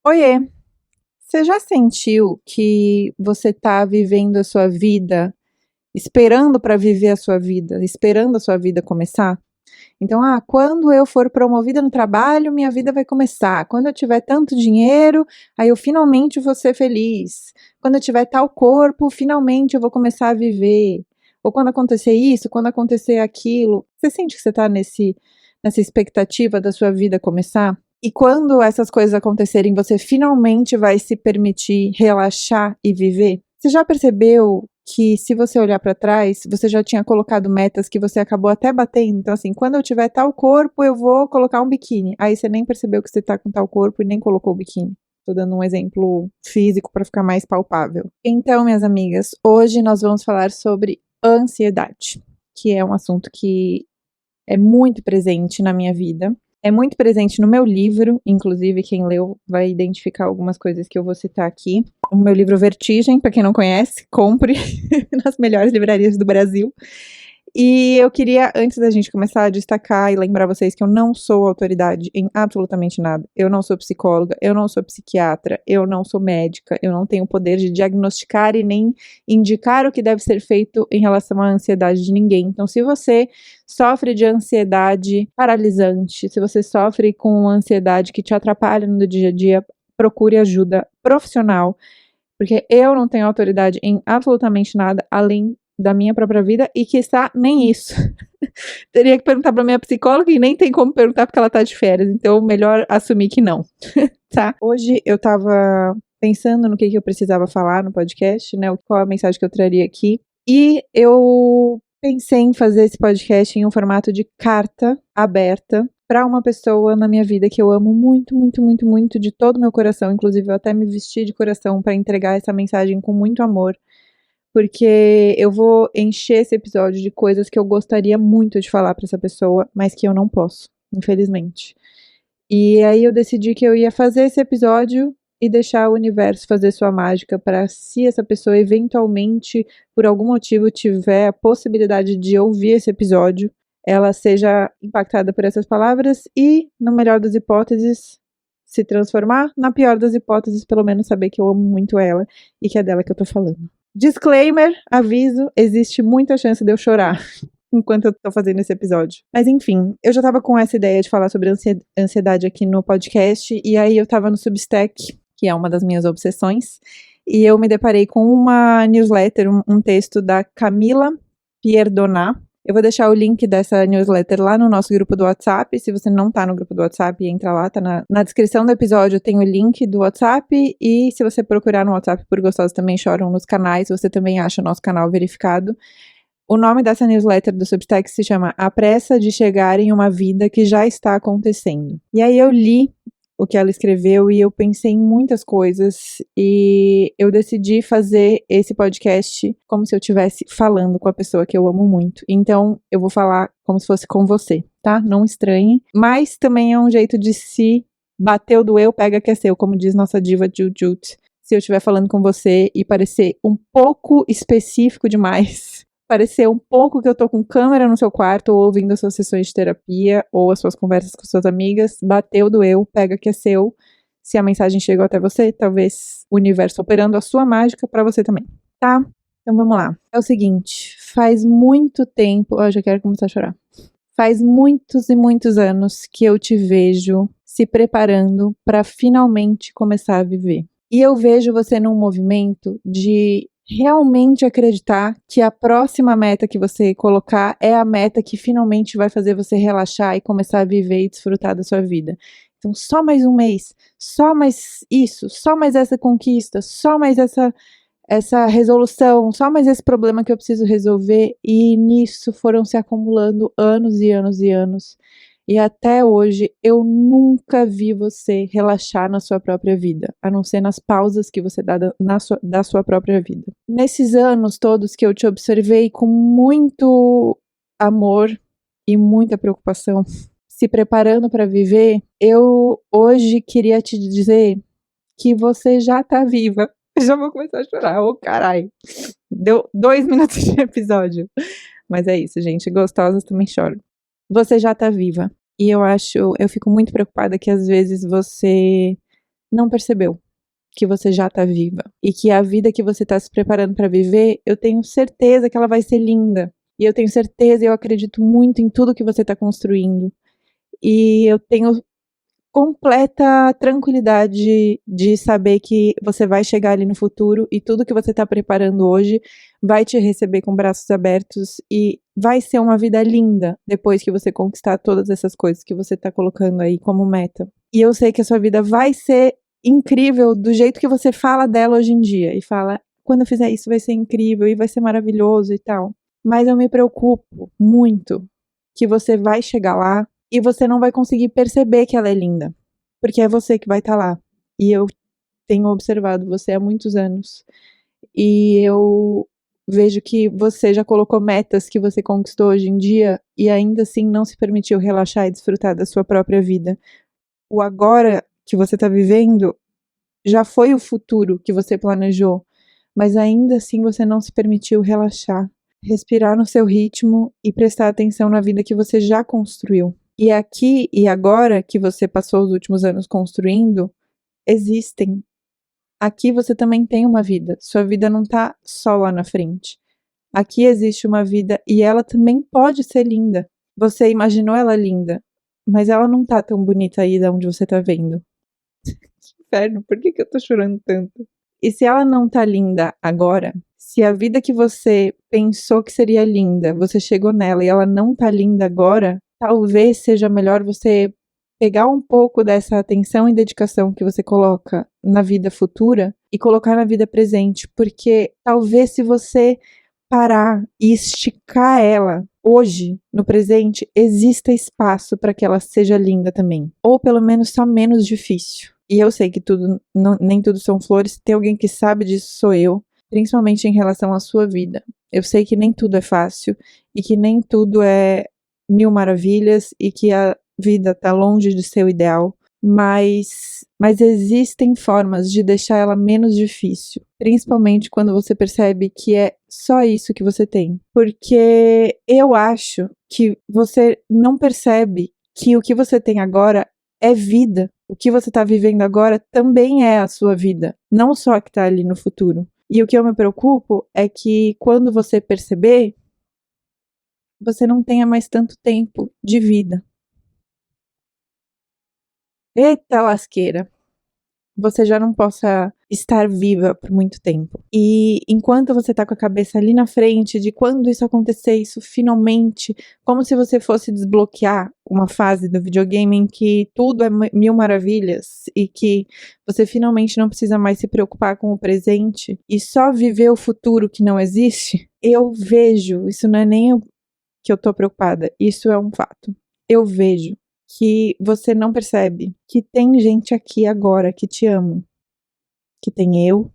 Oiê, você já sentiu que você tá vivendo a sua vida, esperando para viver a sua vida, esperando a sua vida começar? Então, quando eu for promovida no trabalho, minha vida vai começar. Quando eu tiver tanto dinheiro, aí eu finalmente vou ser feliz. Quando eu tiver tal corpo, finalmente eu vou começar a viver. Ou quando acontecer isso, quando acontecer aquilo. Você sente que você tá nessa expectativa da sua vida começar? E quando essas coisas acontecerem, você finalmente vai se permitir relaxar e viver? Você já percebeu que se você olhar para trás, você já tinha colocado metas que você acabou até batendo? Então, assim, quando eu tiver tal corpo, eu vou colocar um biquíni. Aí você nem percebeu que você tá com tal corpo e nem colocou o biquíni. Tô dando um exemplo físico para ficar mais palpável. Então, minhas amigas, hoje nós vamos falar sobre ansiedade, que é um assunto que é muito presente na minha vida. É muito presente no meu livro, inclusive quem leu vai identificar algumas coisas que eu vou citar aqui. O meu livro Vertigem, para quem não conhece, compre nas melhores livrarias do Brasil. E eu queria, antes da gente começar, a destacar e lembrar vocês que eu não sou autoridade em absolutamente nada. Eu não sou psicóloga, eu não sou psiquiatra, eu não sou médica, eu não tenho o poder de diagnosticar e nem indicar o que deve ser feito em relação à ansiedade de ninguém. Então, se você sofre de ansiedade paralisante, se você sofre com ansiedade que te atrapalha no dia a dia, procure ajuda profissional, porque eu não tenho autoridade em absolutamente nada além da minha própria vida e quiçá nem isso. Teria que perguntar pra minha psicóloga e nem tem como perguntar porque ela tá de férias, então melhor assumir que não, tá? Hoje eu tava pensando no que eu precisava falar no podcast, né, qual a mensagem que eu traria aqui, e eu pensei em fazer esse podcast em um formato de carta aberta para uma pessoa na minha vida que eu amo muito, muito, muito, muito de todo o meu coração. Inclusive, eu até me vesti de coração para entregar essa mensagem com muito amor, porque eu vou encher esse episódio de coisas que eu gostaria muito de falar para essa pessoa, mas que eu não posso, infelizmente. E aí eu decidi que eu ia fazer esse episódio e deixar o universo fazer sua mágica para, se essa pessoa eventualmente, por algum motivo, tiver a possibilidade de ouvir esse episódio, ela seja impactada por essas palavras e, na melhor das hipóteses, se transformar, na pior das hipóteses, pelo menos saber que eu amo muito ela e que é dela que eu tô falando. Disclaimer, aviso, existe muita chance de eu chorar enquanto eu tô fazendo esse episódio. Mas enfim, eu já tava com essa ideia de falar sobre ansiedade aqui no podcast, e aí eu tava no Substack, que é uma das minhas obsessões, e eu me deparei com uma newsletter, um texto da Camila Pierdonat. Eu vou deixar o link dessa newsletter lá no nosso grupo do WhatsApp. Se você não tá no grupo do WhatsApp, entra lá, tá na descrição do episódio, tem o link do WhatsApp. E se você procurar no WhatsApp por Gostosos Também Choram nos canais, você também acha o nosso canal verificado. O nome dessa newsletter do Substack se chama A Pressa de Chegar em uma Vida que Já Está Acontecendo. E aí eu li o que ela escreveu e eu pensei em muitas coisas e eu decidi fazer esse podcast como se eu estivesse falando com a pessoa que eu amo muito. Então eu vou falar como se fosse com você, tá? Não estranhe. Mas também é um jeito de se bateu, doeu, pega que é seu, como diz nossa diva Jujut. Se eu estiver falando com você e parecer um pouco específico demais, parecer um pouco que eu tô com câmera no seu quarto ou ouvindo as suas sessões de terapia ou as suas conversas com suas amigas, bateu, doeu, pega que é seu. Se a mensagem chegou até você, talvez o universo operando a sua mágica pra você também, tá? Então vamos lá. É o seguinte, faz muito tempo, eu já quero começar a chorar. Faz muitos e muitos anos que eu te vejo se preparando pra finalmente começar a viver. E eu vejo você num movimento de realmente acreditar que a próxima meta que você colocar é a meta que finalmente vai fazer você relaxar e começar a viver e desfrutar da sua vida. Então, só mais um mês, só mais isso, só mais essa conquista, só mais essa resolução, só mais esse problema que eu preciso resolver, e nisso foram se acumulando anos e anos e anos. E até hoje eu nunca vi você relaxar na sua própria vida, a não ser nas pausas que você dá da sua própria vida. Nesses anos todos que eu te observei com muito amor e muita preocupação, se preparando para viver, eu hoje queria te dizer que você já tá viva. Eu já vou começar a chorar, ô caralho. Deu 2 minutos de episódio. Mas é isso, gente, gostosas também choram. Você já tá viva. E eu fico muito preocupada que às vezes você não percebeu que você já tá viva. E que a vida que você tá se preparando para viver, eu tenho certeza que ela vai ser linda. E eu tenho certeza e eu acredito muito em tudo que você tá construindo. E eu tenho completa tranquilidade de saber que você vai chegar ali no futuro e tudo que você tá preparando hoje vai te receber com braços abertos e vai ser uma vida linda depois que você conquistar todas essas coisas que você tá colocando aí como meta. E eu sei que a sua vida vai ser incrível do jeito que você fala dela hoje em dia e fala, quando eu fizer isso vai ser incrível e vai ser maravilhoso e tal. Mas eu me preocupo muito que você vai chegar lá e você não vai conseguir perceber que ela é linda, porque é você que vai estar lá. E eu tenho observado você há muitos anos. E eu vejo que você já colocou metas que você conquistou hoje em dia e ainda assim não se permitiu relaxar e desfrutar da sua própria vida. O agora que você está vivendo já foi o futuro que você planejou, mas ainda assim você não se permitiu relaxar, respirar no seu ritmo e prestar atenção na vida que você já construiu. E aqui e agora que você passou os últimos anos construindo, existem. Aqui você também tem uma vida. Sua vida não tá só lá na frente. Aqui existe uma vida e ela também pode ser linda. Você imaginou ela linda, mas ela não tá tão bonita aí de onde você tá vendo. Que inferno, por que eu tô chorando tanto? E se ela não tá linda agora, se a vida que você pensou que seria linda, você chegou nela e ela não tá linda agora, talvez seja melhor você pegar um pouco dessa atenção e dedicação que você coloca na vida futura e colocar na vida presente, porque talvez se você parar e esticar ela hoje, no presente, exista espaço para que ela seja linda também, ou pelo menos só menos difícil. E eu sei que tudo, nem tudo são flores, se tem alguém que sabe disso sou eu, principalmente em relação à sua vida. Eu sei que nem tudo é fácil e que nem tudo é mil maravilhas e que a vida tá longe de ser o ideal, mas existem formas de deixar ela menos difícil, principalmente quando você percebe que é só isso que você tem. Porque eu acho que você não percebe que o que você tem agora é vida. O que você tá vivendo agora também é a sua vida, não só a que tá ali no futuro. E o que eu me preocupo é que quando você perceber, você não tenha mais tanto tempo de vida. Eita lasqueira! Você já não possa estar viva por muito tempo. E enquanto você tá com a cabeça ali na frente de quando isso acontecer, isso finalmente, como se você fosse desbloquear uma fase do videogame em que tudo é mil maravilhas e que você finalmente não precisa mais se preocupar com o presente e só viver o futuro que não existe, eu vejo, isso não é nem que eu tô preocupada, isso é um fato. Eu vejo que você não percebe que tem gente aqui agora que te ama, que tem eu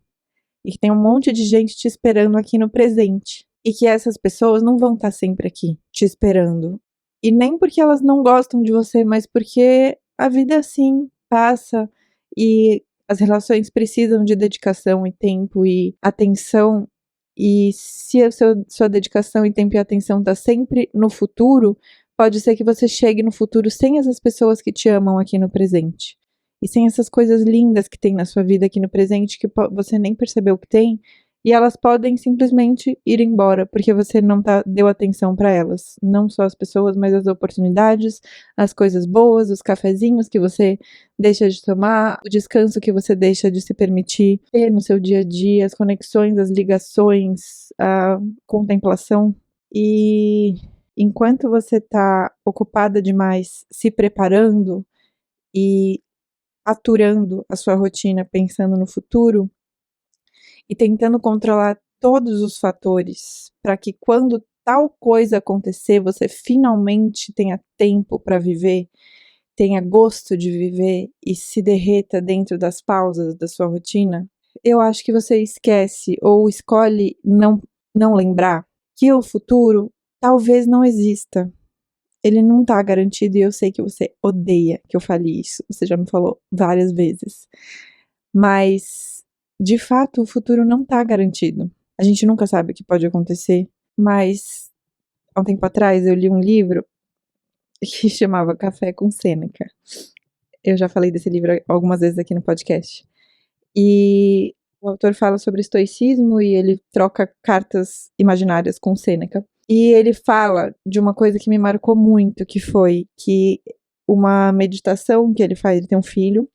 e que tem um monte de gente te esperando aqui no presente e que essas pessoas não vão estar sempre aqui te esperando. E nem porque elas não gostam de você, mas porque a vida assim passa e as relações precisam de dedicação e tempo e atenção. E se a sua dedicação e tempo e atenção tá sempre no futuro, pode ser que você chegue no futuro sem essas pessoas que te amam aqui no presente. E sem essas coisas lindas que tem na sua vida aqui no presente que você nem percebeu que tem. E elas podem simplesmente ir embora, porque você não deu atenção para elas. Não só as pessoas, mas as oportunidades, as coisas boas, os cafezinhos que você deixa de tomar, o descanso que você deixa de se permitir ter no seu dia a dia, as conexões, as ligações, a contemplação. E enquanto você está ocupada demais se preparando e aturando a sua rotina pensando no futuro e tentando controlar todos os fatores para que quando tal coisa acontecer, você finalmente tenha tempo para viver, tenha gosto de viver e se derreta dentro das pausas da sua rotina, eu acho que você esquece ou escolhe não lembrar que o futuro talvez não exista. Ele não tá garantido e eu sei que você odeia que eu fale isso. Você já me falou várias vezes. Mas, de fato, o futuro não tá garantido. A gente nunca sabe o que pode acontecer. Mas, há um tempo atrás, eu li um livro que chamava Café com Sêneca. Eu já falei desse livro algumas vezes aqui no podcast. E o autor fala sobre estoicismo e ele troca cartas imaginárias com Sêneca. E ele fala de uma coisa que me marcou muito, que foi que uma meditação que ele faz, ele tem um filho,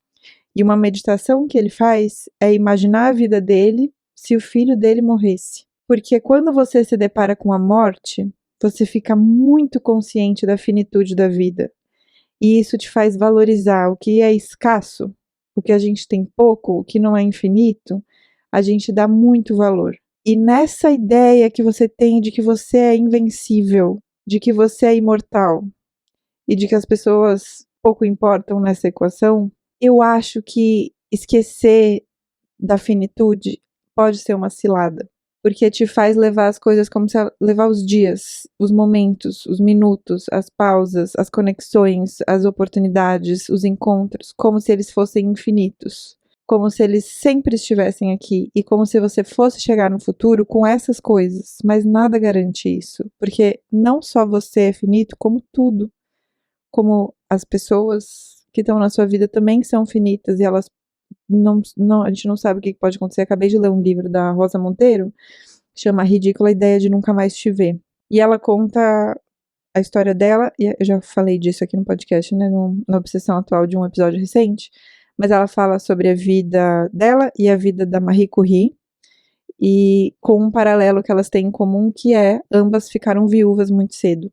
e uma meditação que ele faz é imaginar a vida dele se o filho dele morresse. Porque quando você se depara com a morte, você fica muito consciente da finitude da vida. E isso te faz valorizar o que é escasso, o que a gente tem pouco, o que não é infinito, a gente dá muito valor. E nessa ideia que você tem de que você é invencível, de que você é imortal, e de que as pessoas pouco importam nessa equação, eu acho que esquecer da finitude pode ser uma cilada. Porque te faz levar as coisas como se levar os dias, os momentos, os minutos, as pausas, as conexões, as oportunidades, os encontros, como se eles fossem infinitos. Como se eles sempre estivessem aqui e como se você fosse chegar no futuro com essas coisas, mas nada garante isso, porque não só você é finito, como tudo, como as pessoas que estão na sua vida também são finitas e elas a gente não sabe o que pode acontecer. Acabei de ler um livro da Rosa Monteiro, que chama A Ridícula Ideia de Nunca Mais Te Ver, e ela conta a história dela, e eu já falei disso aqui no podcast, né, na Obsessão Atual de um episódio recente, mas ela fala sobre a vida dela e a vida da Marie Curie, e com um paralelo que elas têm em comum, que é, ambas ficaram viúvas muito cedo.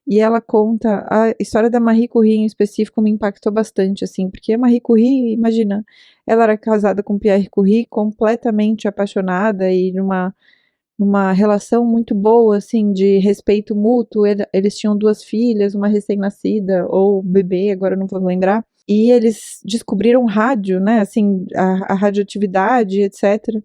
E ela conta, a história da Marie Curie em específico me impactou bastante, assim, porque a Marie Curie, imagina, ela era casada com Pierre Curie, completamente apaixonada e numa relação muito boa, assim, de respeito mútuo. Eles tinham 2 filhas, uma recém-nascida, ou bebê, agora eu não vou lembrar. E eles descobriram rádio, né, assim, a radioatividade, etc.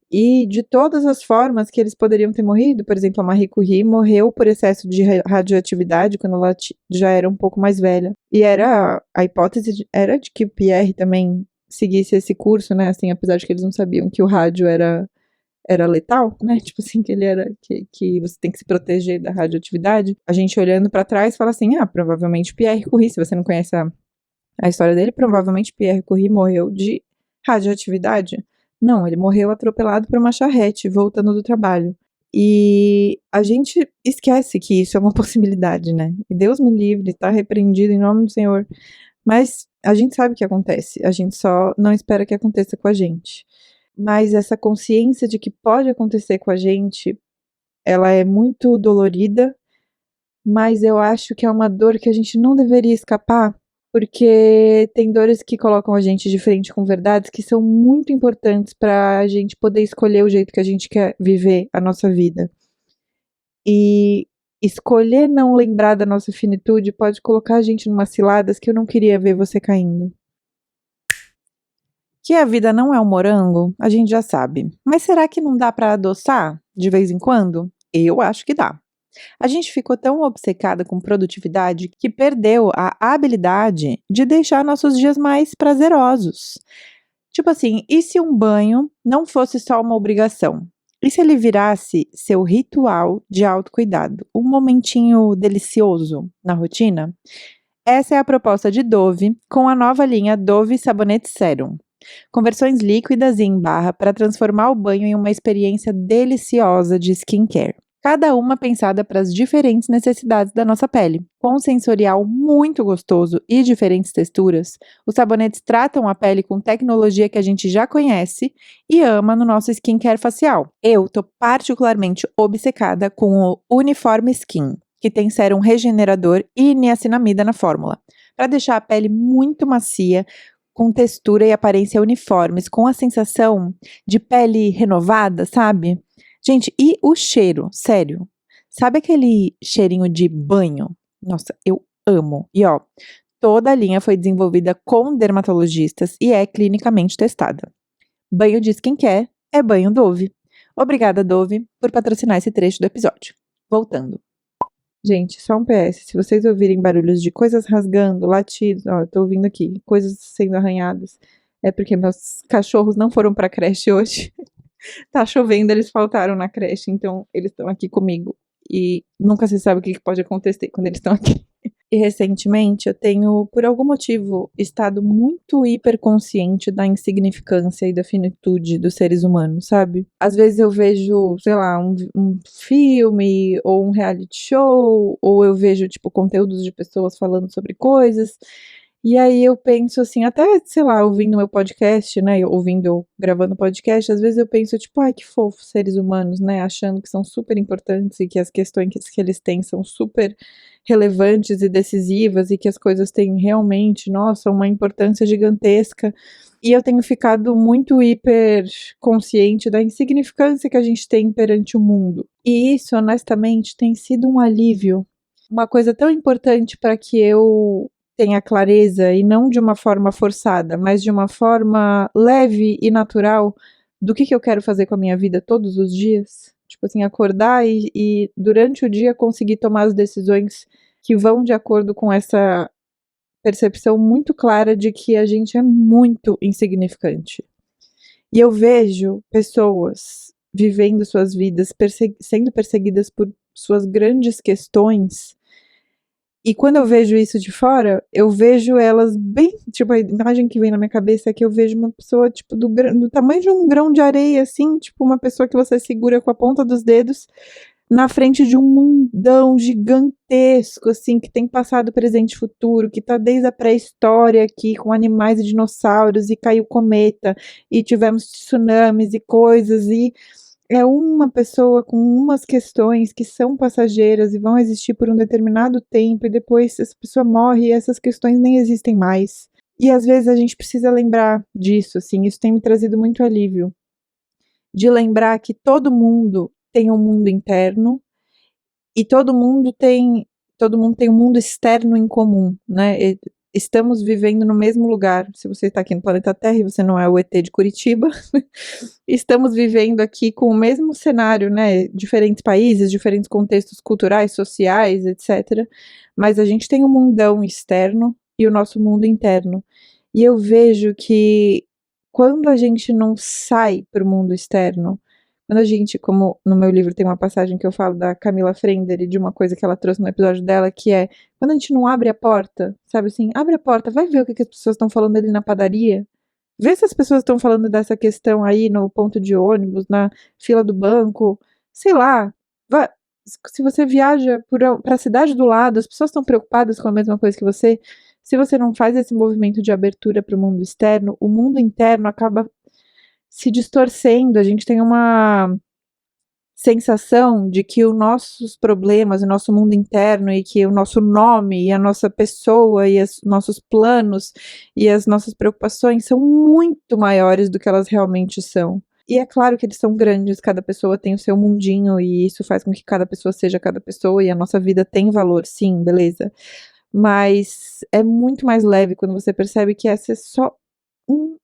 E de todas as formas que eles poderiam ter morrido, por exemplo, a Marie Curie morreu por excesso de radioatividade quando ela já era um pouco mais velha. E a hipótese era de que o Pierre também seguisse esse curso, né, assim, apesar de que eles não sabiam que o rádio era letal, né, tipo assim, que ele era, que você tem que se proteger da radioatividade. A gente olhando pra trás fala assim, provavelmente Pierre Curie, se você não conhece a história dele, provavelmente Pierre Curie morreu de radioatividade. Não, ele morreu atropelado por uma charrete, voltando do trabalho. E a gente esquece que isso é uma possibilidade, né? E Deus me livre, tá repreendido em nome do Senhor. Mas a gente sabe o que acontece, a gente só não espera que aconteça com a gente. Mas essa consciência de que pode acontecer com a gente, ela é muito dolorida, mas eu acho que é uma dor que a gente não deveria escapar, porque tem dores que colocam a gente de frente com verdades que são muito importantes para a gente poder escolher o jeito que a gente quer viver a nossa vida. E escolher não lembrar da nossa finitude pode colocar a gente numas ciladas que eu não queria ver você caindo. Que a vida não é um morango, a gente já sabe. Mas será que não dá para adoçar de vez em quando? Eu acho que dá. A gente ficou tão obcecada com produtividade que perdeu a habilidade de deixar nossos dias mais prazerosos. Tipo assim, e se um banho não fosse só uma obrigação? E se ele virasse seu ritual de autocuidado? Um momentinho delicioso na rotina? Essa é a proposta de Dove com a nova linha Dove Sabonete Serum, com versões líquidas e em barra para transformar o banho em uma experiência deliciosa de skincare. Cada uma pensada para as diferentes necessidades da nossa pele. Com um sensorial muito gostoso e diferentes texturas, os sabonetes tratam a pele com tecnologia que a gente já conhece e ama no nosso skincare facial. Eu tô particularmente obcecada com o Uniform Skin, que tem sérum regenerador e niacinamida na fórmula, para deixar a pele muito macia, com textura e aparência uniformes, com a sensação de pele renovada, sabe? Gente, e o cheiro? Sério. Sabe aquele cheirinho de banho? Nossa, eu amo. E ó, toda a linha foi desenvolvida com dermatologistas e é clinicamente testada. Banho de skincare é banho Dove. Obrigada, Dove, por patrocinar esse trecho do episódio. Voltando. Gente, só um PS, se vocês ouvirem barulhos de coisas rasgando, latidos, ó, eu tô ouvindo aqui, coisas sendo arranhadas, é porque meus cachorros não foram pra creche hoje. Tá chovendo, eles faltaram na creche, então eles estão aqui comigo. E nunca se sabe o que pode acontecer quando eles estão aqui. E recentemente eu tenho, por algum motivo, estado muito hiperconsciente da insignificância e da finitude dos seres humanos, sabe? Às vezes eu vejo, sei lá, um filme ou um reality show, ou eu vejo, tipo, conteúdos de pessoas falando sobre coisas, e aí eu penso assim, até, sei lá, ouvindo meu podcast, né, gravando podcast, às vezes eu penso, tipo, ai, que fofo seres humanos, né, achando que são super importantes e que as questões que eles têm são super relevantes e decisivas e que as coisas têm realmente, nossa, uma importância gigantesca. E eu tenho ficado muito hiper consciente da insignificância que a gente tem perante o mundo. E isso, honestamente, tem sido um alívio. Uma coisa tão importante para que eu tenha clareza, e não de uma forma forçada, mas de uma forma leve e natural, do que eu quero fazer com a minha vida todos os dias. Tipo assim, acordar e durante o dia conseguir tomar as decisões que vão de acordo com essa percepção muito clara de que a gente é muito insignificante. E eu vejo pessoas vivendo suas vidas, sendo perseguidas por suas grandes questões. E quando eu vejo isso de fora, eu vejo elas bem. Tipo, a imagem que vem na minha cabeça é que eu vejo uma pessoa, tipo, do tamanho de um grão de areia, assim, tipo, uma pessoa que você segura com a ponta dos dedos na frente de um mundão gigantesco, assim, que tem passado, presente e futuro, que tá desde a pré-história aqui, com animais e dinossauros, e caiu cometa, e tivemos tsunamis e coisas, e é uma pessoa com umas questões que são passageiras e vão existir por um determinado tempo, e depois essa pessoa morre e essas questões nem existem mais. E às vezes a gente precisa lembrar disso, assim, isso tem me trazido muito alívio. De lembrar que todo mundo tem um mundo interno e todo mundo tem um mundo externo em comum, né? Estamos vivendo no mesmo lugar. Se você está aqui no planeta Terra e você não é o ET de Curitiba, estamos vivendo aqui com o mesmo cenário, né? Diferentes países, diferentes contextos culturais, sociais, etc. Mas a gente tem um mundão externo e o nosso mundo interno. E eu vejo que quando a gente não sai para o mundo externo, quando a gente, como no meu livro tem uma passagem que eu falo da Camila Frender e de uma coisa que ela trouxe no episódio dela, que é quando a gente não abre a porta, sabe assim, abre a porta, vai ver o que as pessoas estão falando ali na padaria, vê se as pessoas estão falando dessa questão aí no ponto de ônibus, na fila do banco, sei lá, vai, se você viaja para a cidade do lado, as pessoas estão preocupadas com a mesma coisa que você. Se você não faz esse movimento de abertura para o mundo externo, o mundo interno acaba se distorcendo. A gente tem uma sensação de que os nossos problemas, o nosso mundo interno e que o nosso nome e a nossa pessoa e os nossos planos e as nossas preocupações são muito maiores do que elas realmente são. E é claro que eles são grandes, cada pessoa tem o seu mundinho e isso faz com que cada pessoa seja cada pessoa e a nossa vida tem valor, sim, beleza. Mas é muito mais leve quando você percebe que essa um,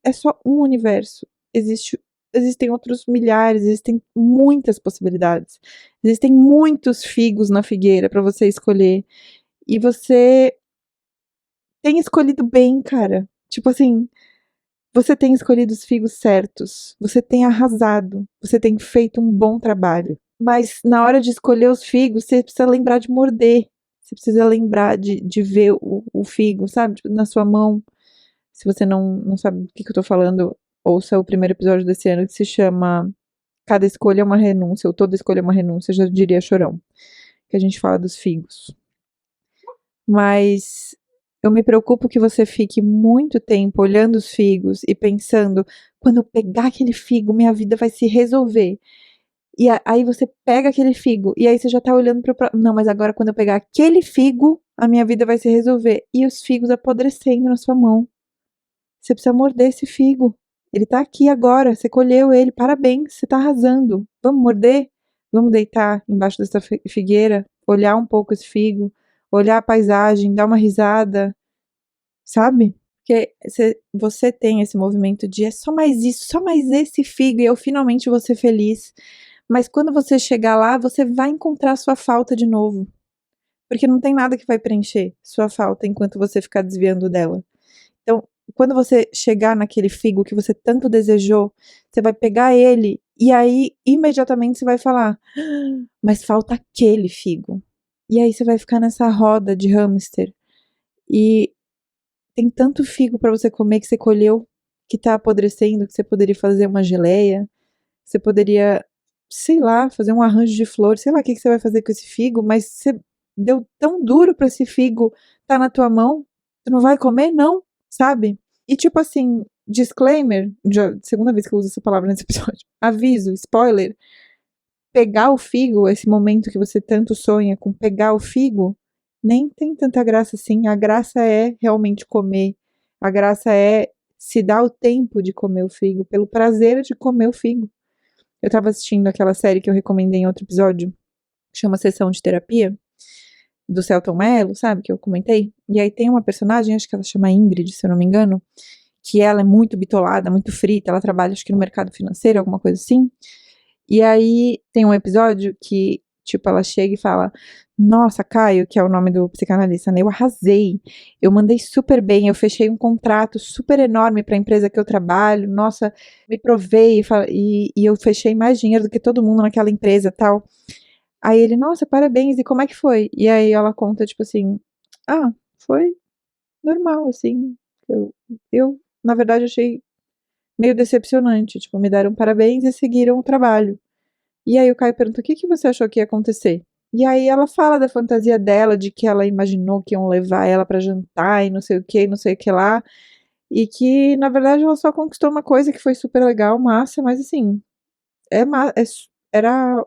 é só um universo. Existem outros milhares, existem muitas possibilidades. Existem muitos figos na figueira para você escolher. E você tem escolhido bem, cara. Tipo assim, você tem escolhido os figos certos. Você tem arrasado. Você tem feito um bom trabalho. Mas na hora de escolher os figos, você precisa lembrar de morder. Você precisa lembrar de ver o figo, sabe? Tipo, na sua mão. Se você não sabe do que eu tô falando, ouça o primeiro episódio desse ano que se chama Cada Escolha é uma Renúncia, ou Toda Escolha é uma Renúncia, eu já diria Chorão, que a gente fala dos figos. Mas eu me preocupo que você fique muito tempo olhando os figos e pensando, quando eu pegar aquele figo, minha vida vai se resolver. E aí você pega aquele figo, e aí você já tá olhando pro próximo. Não, mas agora quando eu pegar aquele figo, a minha vida vai se resolver. E os figos apodrecendo na sua mão. Você precisa morder esse figo. Ele tá aqui agora, você colheu ele, parabéns, você tá arrasando. Vamos morder? Vamos deitar embaixo dessa figueira, olhar um pouco esse figo, olhar a paisagem, dar uma risada, sabe? Porque você tem esse movimento de é só mais isso, só mais esse figo e eu finalmente vou ser feliz. Mas quando você chegar lá, você vai encontrar sua falta de novo. Porque não tem nada que vai preencher sua falta enquanto você ficar desviando dela. Então, quando você chegar naquele figo que você tanto desejou, você vai pegar ele e aí imediatamente você vai falar, mas falta aquele figo. E aí você vai ficar nessa roda de hamster. E tem tanto figo pra você comer que você colheu, que tá apodrecendo, que você poderia fazer uma geleia, você poderia, sei lá, fazer um arranjo de flor, sei lá o que você vai fazer com esse figo, mas você deu tão duro pra esse figo tá na tua mão, tu não vai comer? Não, sabe? E tipo assim, disclaimer, já segunda vez que eu uso essa palavra nesse episódio, aviso, spoiler, pegar o figo, esse momento que você tanto sonha com pegar o figo, nem tem tanta graça assim. A graça é realmente comer. A graça é se dar o tempo de comer o figo, pelo prazer de comer o figo. Eu tava assistindo aquela série que eu recomendei em outro episódio, que chama Sessão de Terapia, do Selton Mello, sabe, que eu comentei. E aí tem uma personagem, acho que ela chama Ingrid, se eu não me engano, que ela é muito bitolada, muito frita, ela trabalha acho que no mercado financeiro, alguma coisa assim. E aí tem um episódio que, tipo, ela chega e fala: Nossa, Caio, que é o nome do psicanalista, né? Eu arrasei. Eu mandei super bem, eu fechei um contrato super enorme para a empresa que eu trabalho. Nossa, me provei e eu fechei mais dinheiro do que todo mundo naquela empresa, tal. Aí ele: Nossa, parabéns. E como é que foi? E aí ela conta, tipo assim: Ah, foi normal, assim. Eu na verdade, achei meio decepcionante. Tipo, me deram parabéns e seguiram o trabalho. E aí o Caio pergunta: O que que você achou que ia acontecer? E aí ela fala da fantasia dela, de que ela imaginou que iam levar ela pra jantar e não sei o que, não sei o que lá. E que, na verdade, ela só conquistou uma coisa que foi super legal, massa, mas assim, era,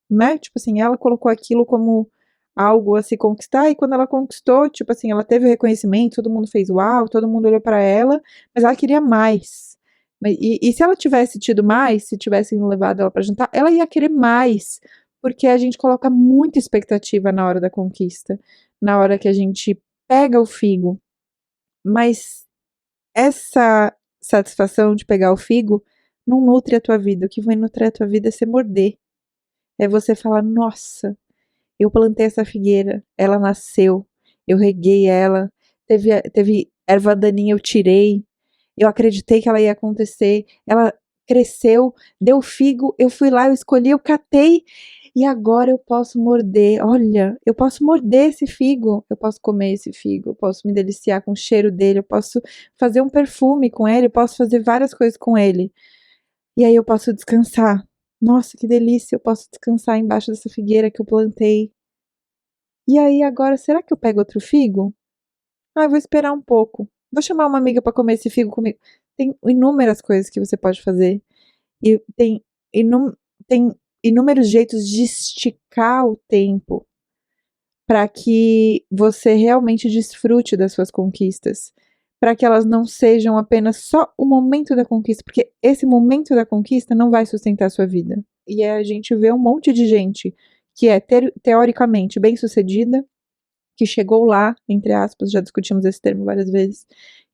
né? Tipo assim, ela colocou aquilo como algo a se conquistar, e quando ela conquistou, tipo assim, ela teve o reconhecimento, todo mundo fez uau, todo mundo olhou pra ela, mas ela queria mais. E se ela tivesse tido mais, se tivessem levado ela pra jantar, ela ia querer mais, porque a gente coloca muita expectativa na hora da conquista, na hora que a gente pega o figo, mas essa satisfação de pegar o figo não nutre a tua vida. O que vai nutrir a tua vida é você morder. É você falar: Nossa, eu plantei essa figueira, ela nasceu, eu reguei ela, teve erva daninha, eu tirei, eu acreditei que ela ia acontecer, ela cresceu, deu figo, eu fui lá, eu escolhi, eu catei, e agora eu posso morder. Olha, eu posso morder esse figo, eu posso comer esse figo, eu posso me deliciar com o cheiro dele, eu posso fazer um perfume com ele, eu posso fazer várias coisas com ele. E aí eu posso descansar. Nossa, que delícia, eu posso descansar embaixo dessa figueira que eu plantei. E aí agora, será que eu pego outro figo? Ah, eu vou esperar um pouco. Vou chamar uma amiga para comer esse figo comigo. Tem inúmeras coisas que você pode fazer. E inú tem inúmeros jeitos de esticar o tempo para que você realmente desfrute das suas conquistas, para que elas não sejam apenas só o momento da conquista, porque esse momento da conquista não vai sustentar a sua vida. E a gente vê um monte de gente que é teoricamente bem-sucedida, que chegou lá, entre aspas, já discutimos esse termo várias vezes,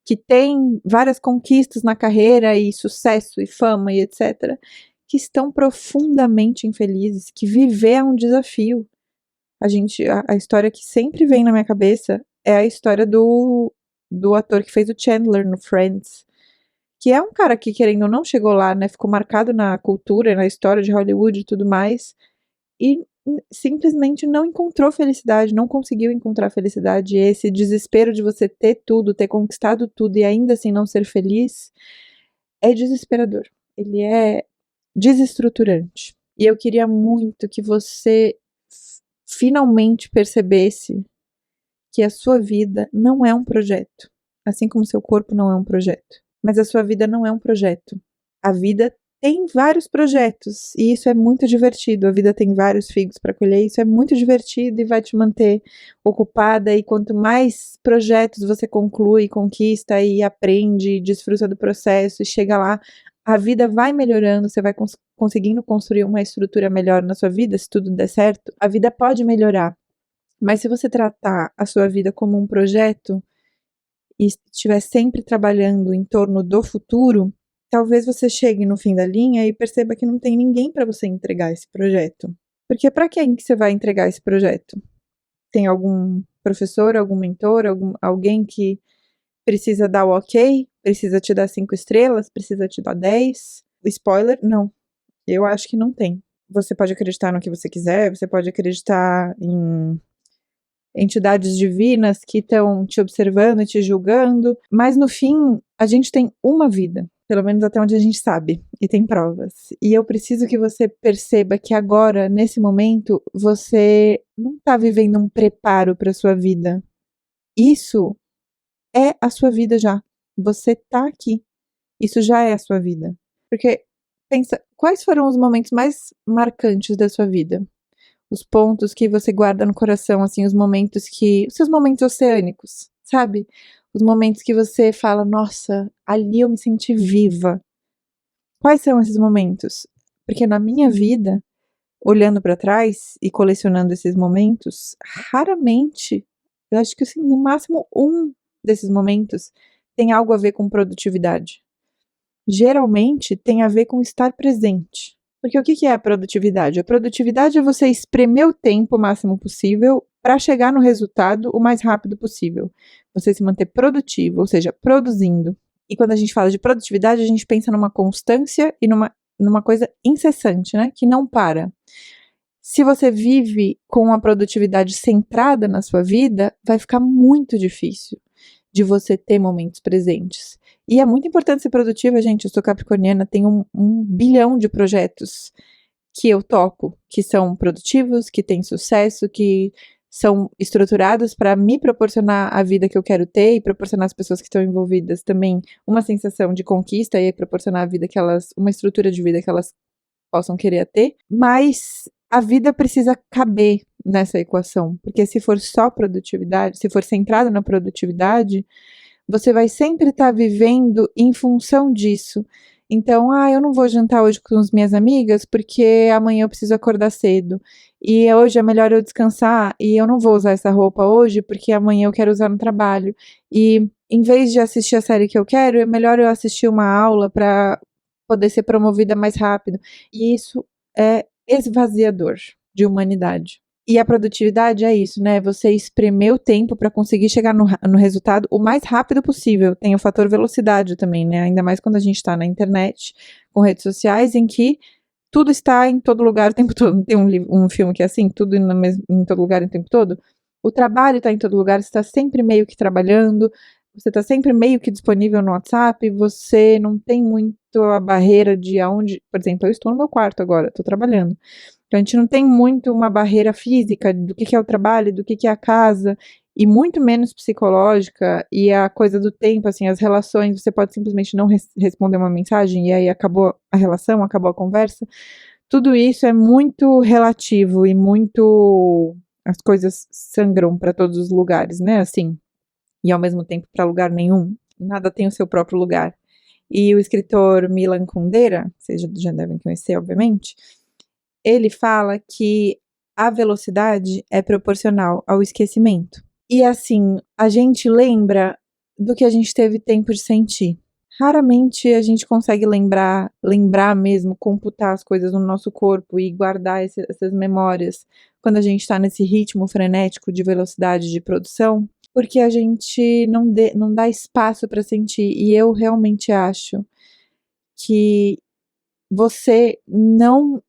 que tem várias conquistas na carreira e sucesso e fama e etc., que estão profundamente infelizes, que viver é um desafio. A história que sempre vem na minha cabeça é a história do ator que fez o Chandler no Friends, que é um cara que, querendo ou não, chegou lá, né, ficou marcado na cultura, na história de Hollywood e tudo mais, e simplesmente não encontrou felicidade, não conseguiu encontrar felicidade. E esse desespero de você ter tudo, ter conquistado tudo e ainda assim não ser feliz, é desesperador. Ele é desestruturante. E eu queria muito que você finalmente percebesse que a sua vida não é um projeto, assim como seu corpo não é um projeto. Mas a sua vida não é um projeto. A vida tem vários projetos e isso é muito divertido. A vida tem vários figos para colher, isso é muito divertido e vai te manter ocupada. E quanto mais projetos você conclui, conquista e aprende, desfruta do processo e chega lá, a vida vai melhorando, você vai conseguindo construir uma estrutura melhor na sua vida, se tudo der certo. A vida pode melhorar, mas se você tratar a sua vida como um projeto e estiver sempre trabalhando em torno do futuro, talvez você chegue no fim da linha e perceba que não tem ninguém para você entregar esse projeto. Porque para quem que você vai entregar esse projeto? Tem algum professor, algum mentor, alguém que precisa dar o ok? Precisa te dar 5 estrelas? Precisa te dar 10? Spoiler, não. Eu acho que não tem. você pode acreditar no que você quiser, você pode acreditar em entidades divinas que estão te observando e te julgando, mas no fim, a gente tem uma vida, pelo menos até onde a gente sabe, e tem provas. E eu preciso que você perceba que agora, nesse momento, você não está vivendo um preparo para sua vida. Isso é a sua vida já. Você tá aqui. Isso já é a sua vida. Porque pensa, quais foram os momentos mais marcantes da sua vida? Os pontos que você guarda no coração, assim, os seus momentos oceânicos, sabe? Os momentos que você fala, nossa, ali eu me senti viva. Quais são esses momentos? Porque na minha vida, olhando para trás e colecionando esses momentos, raramente, eu acho que assim, no máximo um desses momentos tem algo a ver com produtividade. Geralmente tem a ver com estar presente. Porque o que é a produtividade? A produtividade é você espremer o tempo o máximo possível para chegar no resultado o mais rápido possível. Você se manter produtivo, ou seja, produzindo. E quando a gente fala de produtividade, a gente pensa numa constância e numa coisa incessante, né? Que não para. Se você vive com a produtividade centrada na sua vida, vai ficar muito difícil de você ter momentos presentes. E é muito importante ser produtiva, gente. Eu sou capricorniana, tenho um bilhão de projetos que eu toco, que são produtivos, que têm sucesso, que são estruturados para me proporcionar a vida que eu quero ter e proporcionar às pessoas que estão envolvidas também uma sensação de conquista e proporcionar a vida que elas, uma estrutura de vida que elas possam querer ter, mas a vida precisa caber nessa equação, porque se for só produtividade, se for centrado na produtividade, você vai sempre estar vivendo em função disso. Então, eu não vou jantar hoje com as minhas amigas porque amanhã eu preciso acordar cedo. E hoje é melhor eu descansar e eu não vou usar essa roupa hoje porque amanhã eu quero usar no trabalho. E em vez de assistir a série que eu quero, é melhor eu assistir uma aula para poder ser promovida mais rápido. E isso é esvaziador de humanidade. E a produtividade é isso, né? Você espremer o tempo para conseguir chegar no resultado o mais rápido possível. Tem o fator velocidade também, né? Ainda mais quando a gente está na internet, com redes sociais, em que tudo está em todo lugar o tempo todo. Tem um filme que é assim, tudo em todo lugar o tempo todo. O trabalho está em todo lugar, você está sempre meio que trabalhando, você está sempre meio que disponível no WhatsApp, você não tem muito a barreira de aonde... Por exemplo, eu estou no meu quarto agora, estou trabalhando. Então, a gente não tem muito uma barreira física do que é o trabalho, do que é a casa, e muito menos psicológica, e a coisa do tempo, assim, as relações, você pode simplesmente não responder uma mensagem, e aí acabou a relação, acabou a conversa. Tudo isso é muito relativo e muito... As coisas sangram para todos os lugares, né, assim, e ao mesmo tempo para lugar nenhum. Nada tem o seu próprio lugar. E o escritor Milan Kundera, vocês já devem conhecer, obviamente, ele fala que a velocidade é proporcional ao esquecimento. E assim, a gente lembra do que a gente teve tempo de sentir. Raramente a gente consegue lembrar mesmo, computar as coisas no nosso corpo e guardar essas memórias quando a gente está nesse ritmo frenético de velocidade de produção, porque a gente não dá espaço para sentir. E eu realmente acho que você não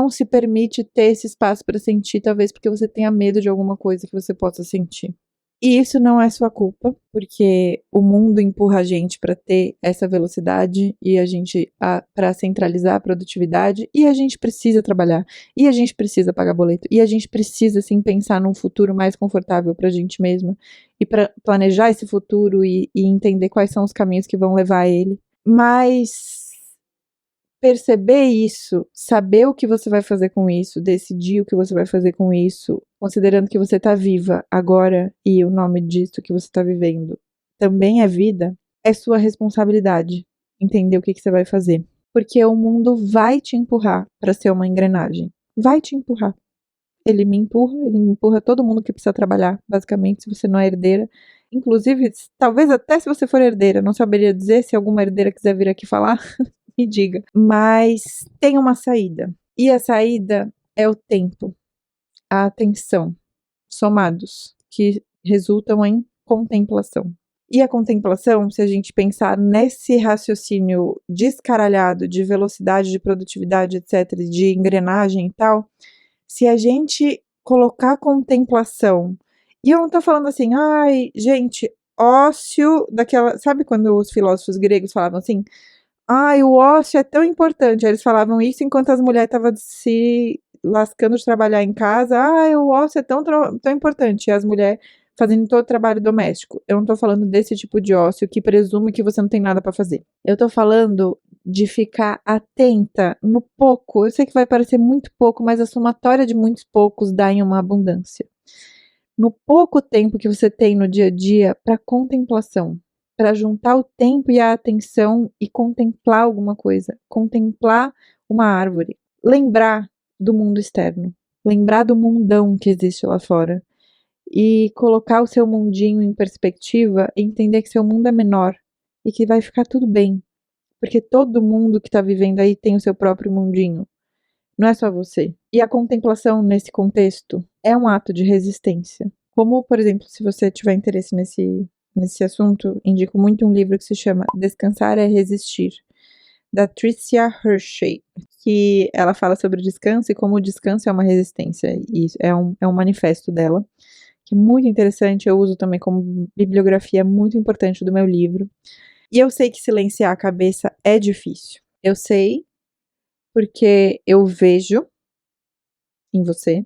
se permite ter esse espaço para sentir, talvez porque você tenha medo de alguma coisa que você possa sentir. E isso não é sua culpa, porque o mundo empurra a gente para ter essa velocidade e a gente para centralizar a produtividade, e a gente precisa trabalhar, e a gente precisa pagar boleto, e a gente precisa sim pensar num futuro mais confortável para a gente mesma e para planejar esse futuro e entender quais são os caminhos que vão levar a ele. Mas perceber isso, saber o que você vai fazer com isso, decidir o que você vai fazer com isso, considerando que você está viva agora e o nome disso que você está vivendo também é vida, é sua responsabilidade entender o que você vai fazer. Porque o mundo vai te empurrar para ser uma engrenagem. Vai te empurrar. Ele me empurra todo mundo que precisa trabalhar, basicamente, se você não é herdeira. Inclusive, talvez até se você for herdeira, não saberia dizer, se alguma herdeira quiser vir aqui falar, me diga. Mas tem uma saída. E a saída é o tempo, a atenção, somados, que resultam em contemplação. E a contemplação, se a gente pensar nesse raciocínio descaralhado de velocidade, de produtividade, etc., de engrenagem e tal, se a gente colocar a contemplação, e eu não tô falando assim, ai, gente, ócio daquela, sabe quando os filósofos gregos falavam assim, ai, o ócio é tão importante, aí eles falavam isso enquanto as mulheres estavam se lascando de trabalhar em casa, ai, o ócio é tão importante, e as mulheres fazendo todo o trabalho doméstico. Eu não tô falando desse tipo de ócio que presume que você não tem nada pra fazer. Eu tô falando de ficar atenta no pouco. Eu sei que vai parecer muito pouco, mas a somatória de muitos poucos dá em uma abundância. No pouco tempo que você tem no dia a dia para contemplação, para juntar o tempo e a atenção e contemplar alguma coisa, contemplar uma árvore, lembrar do mundo externo, lembrar do mundão que existe lá fora e colocar o seu mundinho em perspectiva e entender que seu mundo é menor e que vai ficar tudo bem, porque todo mundo que está vivendo aí tem o seu próprio mundinho, não é só você. E a contemplação nesse contexto é um ato de resistência. Como, por exemplo, se você tiver interesse nesse assunto, indico muito um livro que se chama Descansar é Resistir, da Tricia Hershey, que ela fala sobre o descanso e como o descanso é uma resistência. E é um manifesto dela, que é muito interessante, eu uso também como bibliografia muito importante do meu livro. E eu sei que silenciar a cabeça é difícil. Eu sei porque eu vejo em você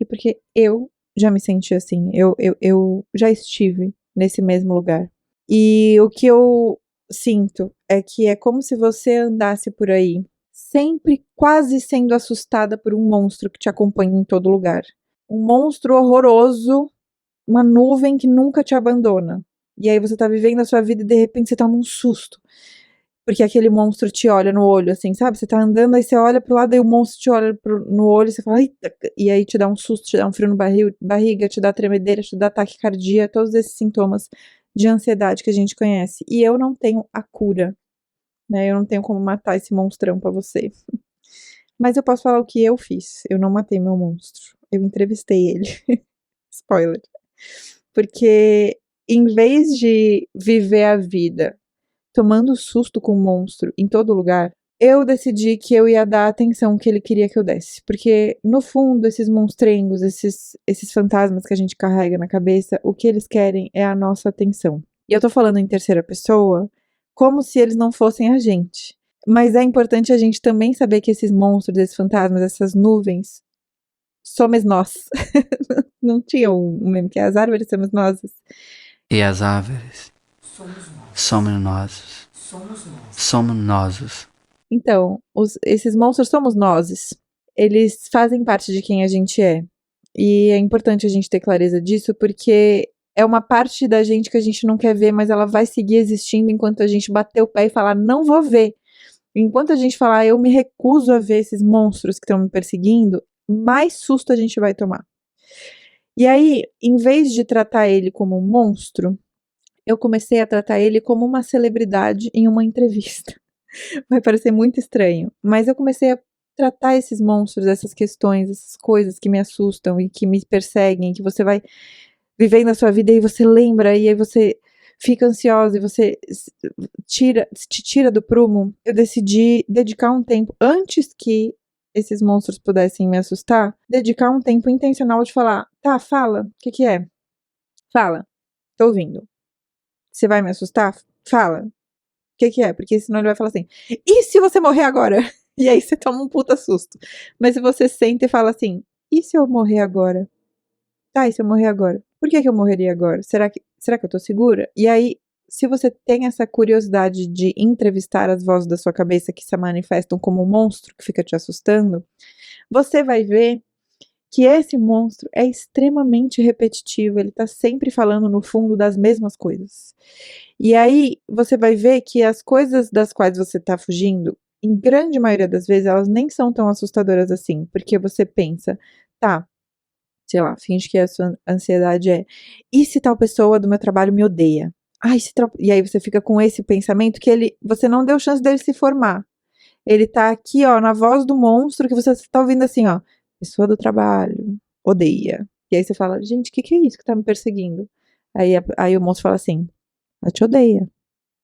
e porque eu já me senti assim. Eu já estive nesse mesmo lugar. E o que eu sinto é que é como se você andasse por aí, sempre quase sendo assustada por um monstro que te acompanha em todo lugar. Um monstro horroroso, uma nuvem que nunca te abandona. E aí você tá vivendo a sua vida e de repente você toma um susto. Porque aquele monstro te olha no olho, assim, sabe? Você tá andando, aí você olha pro lado e o monstro te olha no olho e você fala, eita! E aí te dá um susto, te dá um frio no barriga, te dá tremedeira, te dá taquicardia, todos esses sintomas de ansiedade que a gente conhece. E eu não tenho a cura, né? Eu não tenho como matar esse monstrão pra você. Mas eu posso falar o que eu fiz. Eu não matei meu monstro. Eu entrevistei ele. Spoiler. Porque em vez de viver a vida tomando susto com o monstro em todo lugar, eu decidi que eu ia dar a atenção que ele queria que eu desse. Porque, no fundo, esses monstrengos, esses fantasmas que a gente carrega na cabeça, o que eles querem é a nossa atenção. E eu tô falando em terceira pessoa como se eles não fossem a gente. Mas é importante a gente também saber que esses monstros, esses fantasmas, essas nuvens, somos nós. Não tinha um meme que é as árvores somos nós. E as árvores somos nós. Somos nós. Então, esses monstros somos nós. Eles fazem parte de quem a gente é. E é importante a gente ter clareza disso, porque é uma parte da gente que a gente não quer ver, mas ela vai seguir existindo enquanto a gente bater o pé e falar, não vou ver. Enquanto a gente falar, eu me recuso a ver esses monstros que estão me perseguindo, mais susto a gente vai tomar. E aí, em vez de tratar ele como um monstro, eu comecei a tratar ele como uma celebridade em uma entrevista. Vai parecer muito estranho, mas eu comecei a tratar esses monstros, essas questões, essas coisas que me assustam e que me perseguem, que você vai vivendo a sua vida e você lembra e aí você fica ansiosa e você te tira do prumo. Eu decidi dedicar um tempo antes que esses monstros pudessem me assustar, dedicar um tempo intencional de falar, tá, fala, o que é? Fala, tô ouvindo. Você vai me assustar? Fala. O que é? Porque senão ele vai falar assim, e se você morrer agora? E aí você toma um puta susto. Mas se você senta e fala assim, e se eu morrer agora? Tá, e se eu morrer agora? Por que eu morreria agora? Será que eu tô segura? E aí, se você tem essa curiosidade de entrevistar as vozes da sua cabeça que se manifestam como um monstro que fica te assustando, você vai ver que esse monstro é extremamente repetitivo, ele tá sempre falando no fundo das mesmas coisas. E aí você vai ver que as coisas das quais você tá fugindo, em grande maioria das vezes, elas nem são tão assustadoras assim, porque você pensa, tá, sei lá, finge que a sua ansiedade é, e se tal pessoa do meu trabalho me odeia? Ai, e aí você fica com esse pensamento que você não deu chance dele se formar. Ele tá aqui, ó, na voz do monstro que você tá ouvindo assim, ó. Pessoa do trabalho, odeia. E aí você fala, gente, o que é isso que tá me perseguindo? Aí o monstro fala assim, Ela te odeia,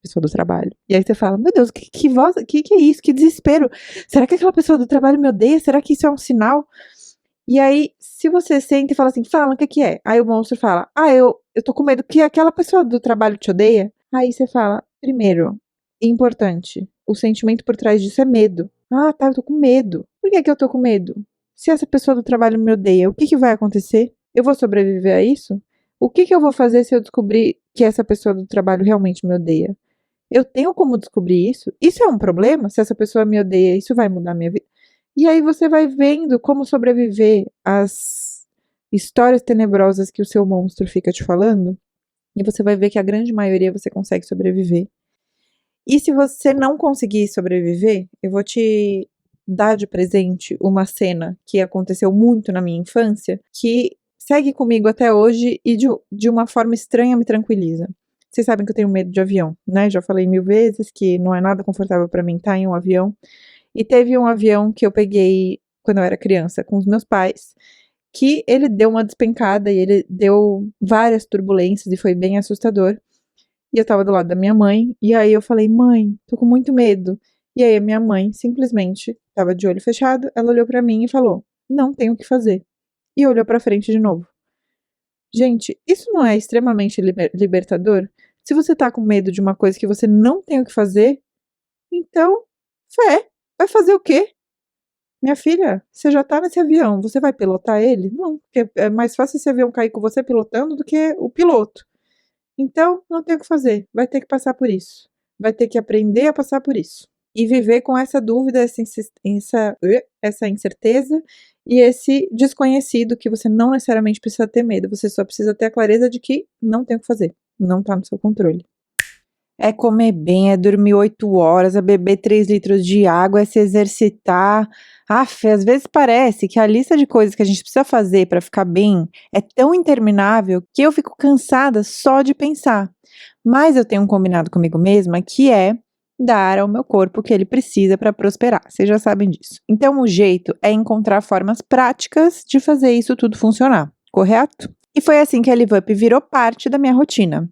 pessoa do trabalho. E aí você fala, meu Deus, que voz, que é isso? Que desespero. Será que aquela pessoa do trabalho me odeia? Será que isso é um sinal? E aí, se você senta e fala assim, fala, o que é? Aí o monstro fala, eu tô com medo que aquela pessoa do trabalho te odeia. Aí você fala, primeiro, importante, o sentimento por trás disso é medo. Ah, tá, eu tô com medo. Por que eu tô com medo? Se essa pessoa do trabalho me odeia, o que vai acontecer? Eu vou sobreviver a isso? O que eu vou fazer se eu descobrir que essa pessoa do trabalho realmente me odeia? Eu tenho como descobrir isso? Isso é um problema? Se essa pessoa me odeia, isso vai mudar minha vida? E aí você vai vendo como sobreviver às histórias tenebrosas que o seu monstro fica te falando. E você vai ver que a grande maioria você consegue sobreviver. E se você não conseguir sobreviver, eu vou te dar de presente uma cena que aconteceu muito na minha infância, que segue comigo até hoje e de uma forma estranha me tranquiliza. Vocês sabem que eu tenho medo de avião, né? Já falei 1000 vezes que não é nada confortável para mim estar em um avião. E teve um avião que eu peguei quando eu era criança com os meus pais, que ele deu uma despencada e ele deu várias turbulências e foi bem assustador. E eu tava do lado da minha mãe, e aí eu falei, mãe, tô com muito medo. E aí a minha mãe simplesmente tava de olho fechado, ela olhou pra mim e falou, não tenho o que fazer. E olhou pra frente de novo. Gente, isso não é extremamente libertador? Se você tá com medo de uma coisa que você não tem o que fazer, então, fé, vai fazer o quê? Minha filha, você já tá nesse avião, você vai pilotar ele? Não, porque é mais fácil esse avião cair com você pilotando do que o piloto. Então, não tem o que fazer, vai ter que passar por isso. Vai ter que aprender a passar por isso. E viver com essa dúvida, essa incerteza e esse desconhecido que você não necessariamente precisa ter medo, você só precisa ter a clareza de que não tem o que fazer, não tá no seu controle. É comer bem, é dormir 8 horas, é beber 3 litros de água, é se exercitar. Às vezes parece que a lista de coisas que a gente precisa fazer para ficar bem é tão interminável que eu fico cansada só de pensar. Mas eu tenho um combinado comigo mesma que é dar ao meu corpo o que ele precisa para prosperar. Vocês já sabem disso. Então o jeito é encontrar formas práticas de fazer isso tudo funcionar, correto? E foi assim que a Live Up virou parte da minha rotina.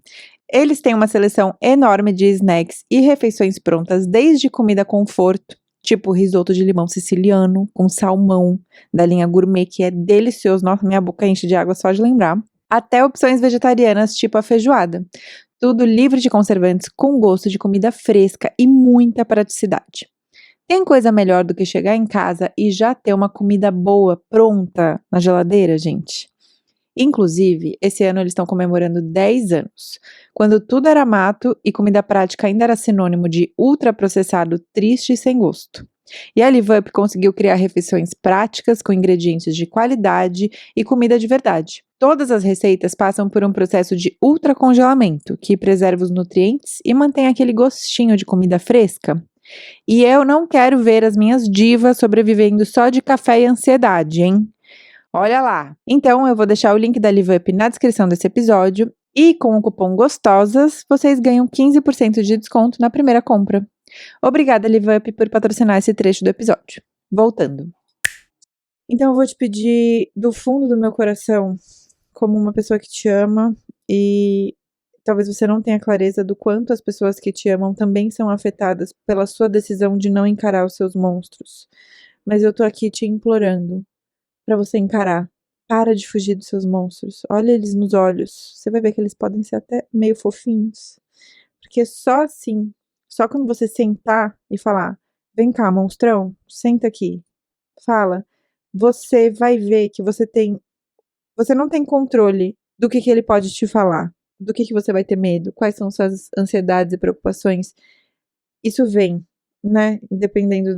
Eles têm uma seleção enorme de snacks e refeições prontas, desde comida conforto, tipo risoto de limão siciliano, com salmão, da linha gourmet, que é delicioso, nossa, minha boca enche de água só de lembrar, até opções vegetarianas, tipo a feijoada. Tudo livre de conservantes, com gosto de comida fresca e muita praticidade. Tem coisa melhor do que chegar em casa e já ter uma comida boa, pronta na geladeira, gente? Inclusive, esse ano eles estão comemorando 10 anos, quando tudo era mato e comida prática ainda era sinônimo de ultraprocessado triste e sem gosto. E a Live Up conseguiu criar refeições práticas com ingredientes de qualidade e comida de verdade. Todas as receitas passam por um processo de ultracongelamento, que preserva os nutrientes e mantém aquele gostinho de comida fresca. E eu não quero ver as minhas divas sobrevivendo só de café e ansiedade, hein? Olha lá! Então eu vou deixar o link da Live Up na descrição desse episódio e com o cupom GOSTOSAS vocês ganham 15% de desconto na primeira compra. Obrigada, Live Up, por patrocinar esse trecho do episódio. Voltando. Então eu vou te pedir do fundo do meu coração, como uma pessoa que te ama, e talvez você não tenha clareza do quanto as pessoas que te amam também são afetadas pela sua decisão de não encarar os seus monstros. Mas eu tô aqui te implorando para você encarar. Para de fugir dos seus monstros. Olha eles nos olhos. Você vai ver que eles podem ser até meio fofinhos. Porque só assim, só quando você sentar e falar, vem cá, monstrão, senta aqui. Fala. Você vai ver que você não tem controle do que ele pode te falar. Do que você vai ter medo. Quais são suas ansiedades e preocupações. Isso vem, né? Dependendo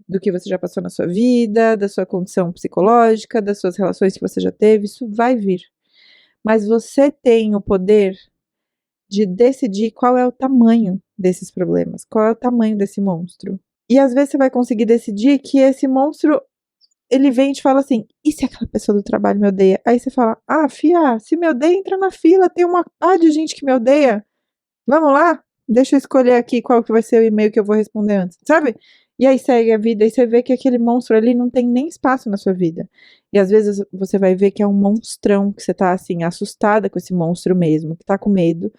do que você já passou na sua vida, da sua condição psicológica, das suas relações que você já teve, isso vai vir. Mas você tem o poder de decidir qual é o tamanho desses problemas, qual é o tamanho desse monstro. E às vezes você vai conseguir decidir que esse monstro, ele vem e te fala assim, e se aquela pessoa do trabalho me odeia? Aí você fala, fia, se me odeia, entra na fila, tem uma pá de gente que me odeia. Vamos lá? Deixa eu escolher aqui qual que vai ser o e-mail que eu vou responder antes, sabe? E aí segue a vida e você vê que aquele monstro ali não tem nem espaço na sua vida. E às vezes você vai ver que é um monstrão, que você tá assim, assustada com esse monstro mesmo, que tá com medo.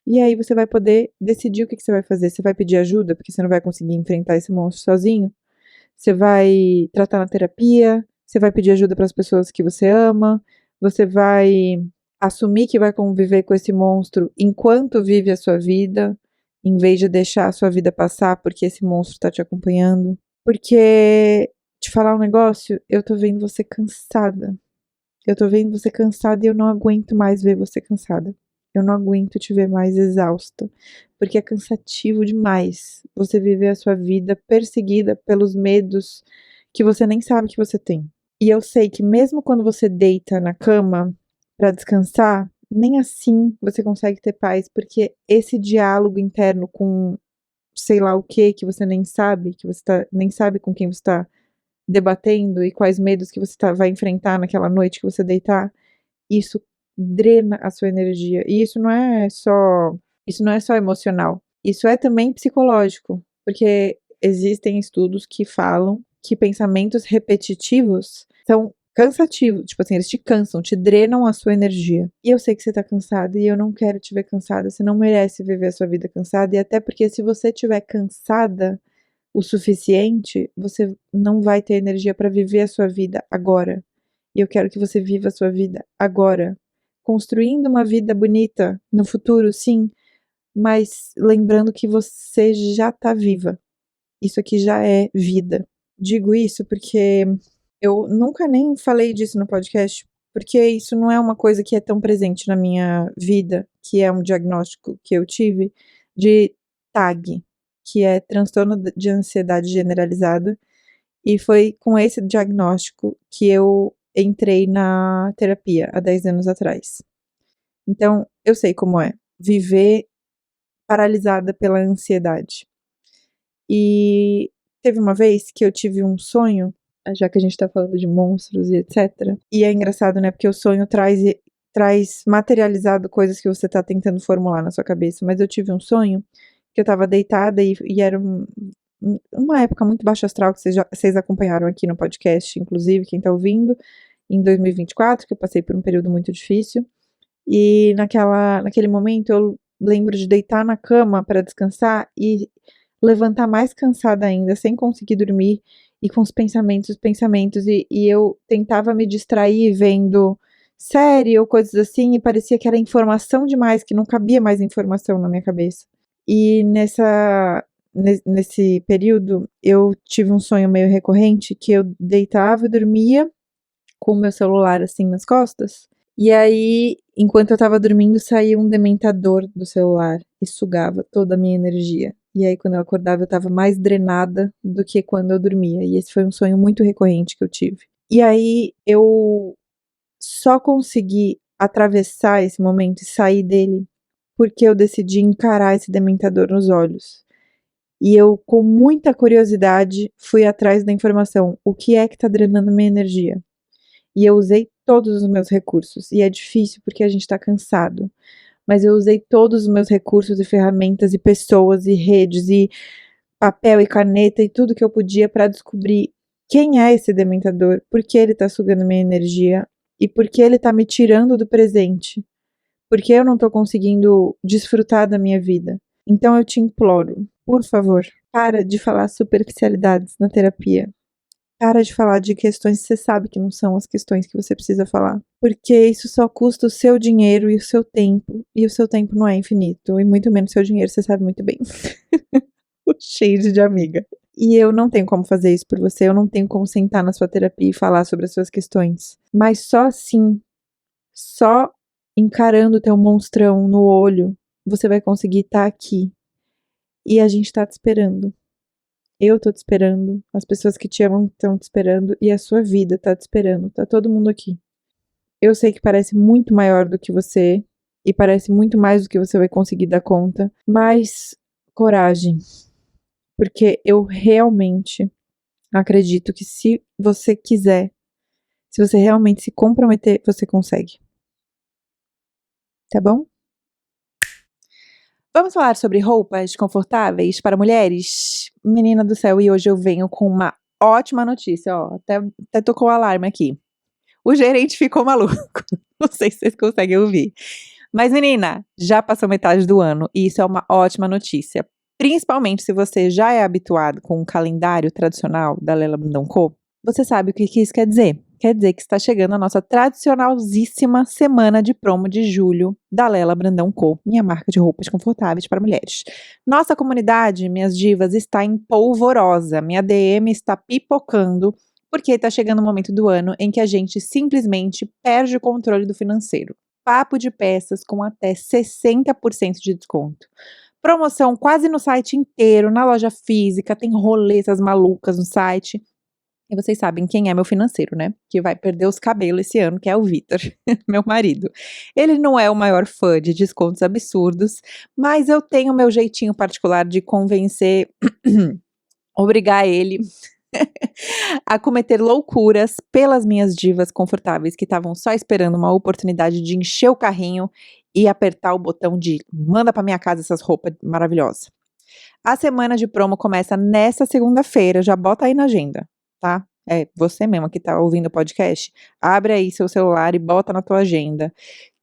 E aí você vai poder decidir o que você vai fazer. Você vai pedir ajuda, porque você não vai conseguir enfrentar esse monstro sozinho. Você vai tratar na terapia, você vai pedir ajuda para as pessoas que você ama, você vai assumir que vai conviver com esse monstro enquanto vive a sua vida, em vez de deixar a sua vida passar porque esse monstro tá te acompanhando. Porque, te falar um negócio, eu tô vendo você cansada. Eu tô vendo você cansada e eu não aguento mais ver você cansada. Eu não aguento te ver mais exausta, porque é cansativo demais você viver a sua vida perseguida pelos medos que você nem sabe que você tem. E eu sei que mesmo quando você deita na cama para descansar, nem assim você consegue ter paz, porque esse diálogo interno com sei lá o que você nem sabe, que você nem sabe com quem você está debatendo e quais medos que você vai enfrentar naquela noite que você deitar, isso drena a sua energia. E isso não é só emocional, isso é também psicológico, porque existem estudos que falam que pensamentos repetitivos são cansativos, tipo assim, eles te cansam, te drenam a sua energia. E eu sei que você tá cansada e eu não quero te ver cansada, você não merece viver a sua vida cansada, e até porque se você estiver cansada o suficiente, você não vai ter energia para viver a sua vida agora. E eu quero que você viva a sua vida agora, construindo uma vida bonita no futuro, sim, mas lembrando que você já tá viva. Isso aqui já é vida. Digo isso porque eu nunca nem falei disso no podcast, porque isso não é uma coisa que é tão presente na minha vida, que é um diagnóstico que eu tive de TAG, que é transtorno de ansiedade generalizada, e foi com esse diagnóstico que eu entrei na terapia há 10 anos atrás. Então, eu sei como é viver paralisada pela ansiedade. E teve uma vez que eu tive um sonho, já que a gente tá falando de monstros e etc. E é engraçado, né? Porque o sonho traz materializado coisas que você tá tentando formular na sua cabeça. Mas eu tive um sonho que eu tava deitada e era uma época muito baixa astral que vocês acompanharam aqui no podcast, inclusive, quem tá ouvindo, em 2024, que eu passei por um período muito difícil. E naquele momento eu lembro de deitar na cama para descansar e levantar mais cansada ainda, sem conseguir dormir e com os pensamentos, e eu tentava me distrair vendo série ou coisas assim, e parecia que era informação demais, que não cabia mais informação na minha cabeça. E nesse período, eu tive um sonho meio recorrente, que eu deitava e dormia com o meu celular assim nas costas, e aí, enquanto eu tava dormindo, saía um dementador do celular e sugava toda a minha energia. E aí, quando eu acordava, eu tava mais drenada do que quando eu dormia. E esse foi um sonho muito recorrente que eu tive. E aí, eu só consegui atravessar esse momento e sair dele porque eu decidi encarar esse dementador nos olhos. E eu, com muita curiosidade, fui atrás da informação. O que é que tá drenando minha energia? E eu usei todos os meus recursos. E é difícil porque a gente tá cansado. Mas eu usei todos os meus recursos e ferramentas e pessoas e redes e papel e caneta e tudo que eu podia para descobrir quem é esse dementador, por que ele tá sugando minha energia e por que ele tá me tirando do presente. Porque eu não tô conseguindo desfrutar da minha vida. Então eu te imploro, por favor, para de falar superficialidades na terapia. Para de falar de questões que você sabe que não são as questões que você precisa falar. Porque isso só custa o seu dinheiro e o seu tempo. E o seu tempo não é infinito. E muito menos o seu dinheiro, você sabe muito bem. O shade de amiga. E eu não tenho como fazer isso por você. Eu não tenho como sentar na sua terapia e falar sobre as suas questões. Mas só assim, só encarando o teu monstrão no olho, você vai conseguir estar aqui. E a gente tá te esperando. Eu tô te esperando, as pessoas que te amam estão te esperando e a sua vida tá te esperando, tá todo mundo aqui. Eu sei que parece muito maior do que você e parece muito mais do que você vai conseguir dar conta, mas coragem, porque eu realmente acredito que se você quiser, se você realmente se comprometer, você consegue. Tá bom? Vamos falar sobre roupas confortáveis para mulheres? Menina do céu, e hoje eu venho com uma ótima notícia, ó, até tocou o alarme aqui. O gerente ficou maluco, não sei se vocês conseguem ouvir, Mas menina, já passou metade do ano e isso é uma ótima notícia. Principalmente se você já é habituado com o calendário tradicional da Lela Brandão Co. Você sabe o que isso quer dizer. Quer dizer que está chegando a nossa tradicionalzíssima semana de promo de julho da Lela Brandão Co., minha marca de roupas confortáveis para mulheres. Nossa comunidade, minhas divas, está em polvorosa. Minha DM está pipocando, porque está chegando o momento do ano em que a gente simplesmente perde o controle do financeiro. Papo de peças com até 60% de desconto. Promoção quase no site inteiro, na loja física, tem roletas malucas no site. E vocês sabem quem é meu financeiro, né? Que vai perder os cabelos esse ano, que é o Vitor, meu marido. Ele não é o maior fã de descontos absurdos, mas eu tenho meu jeitinho particular de convencer, obrigar ele a cometer loucuras pelas minhas divas confortáveis que estavam só esperando uma oportunidade de encher o carrinho e apertar o botão de manda pra minha casa essas roupas maravilhosas. A semana de promo começa nessa segunda-feira, já bota aí na agenda. Tá? É você mesmo que tá ouvindo o podcast, abre aí seu celular e bota na tua agenda,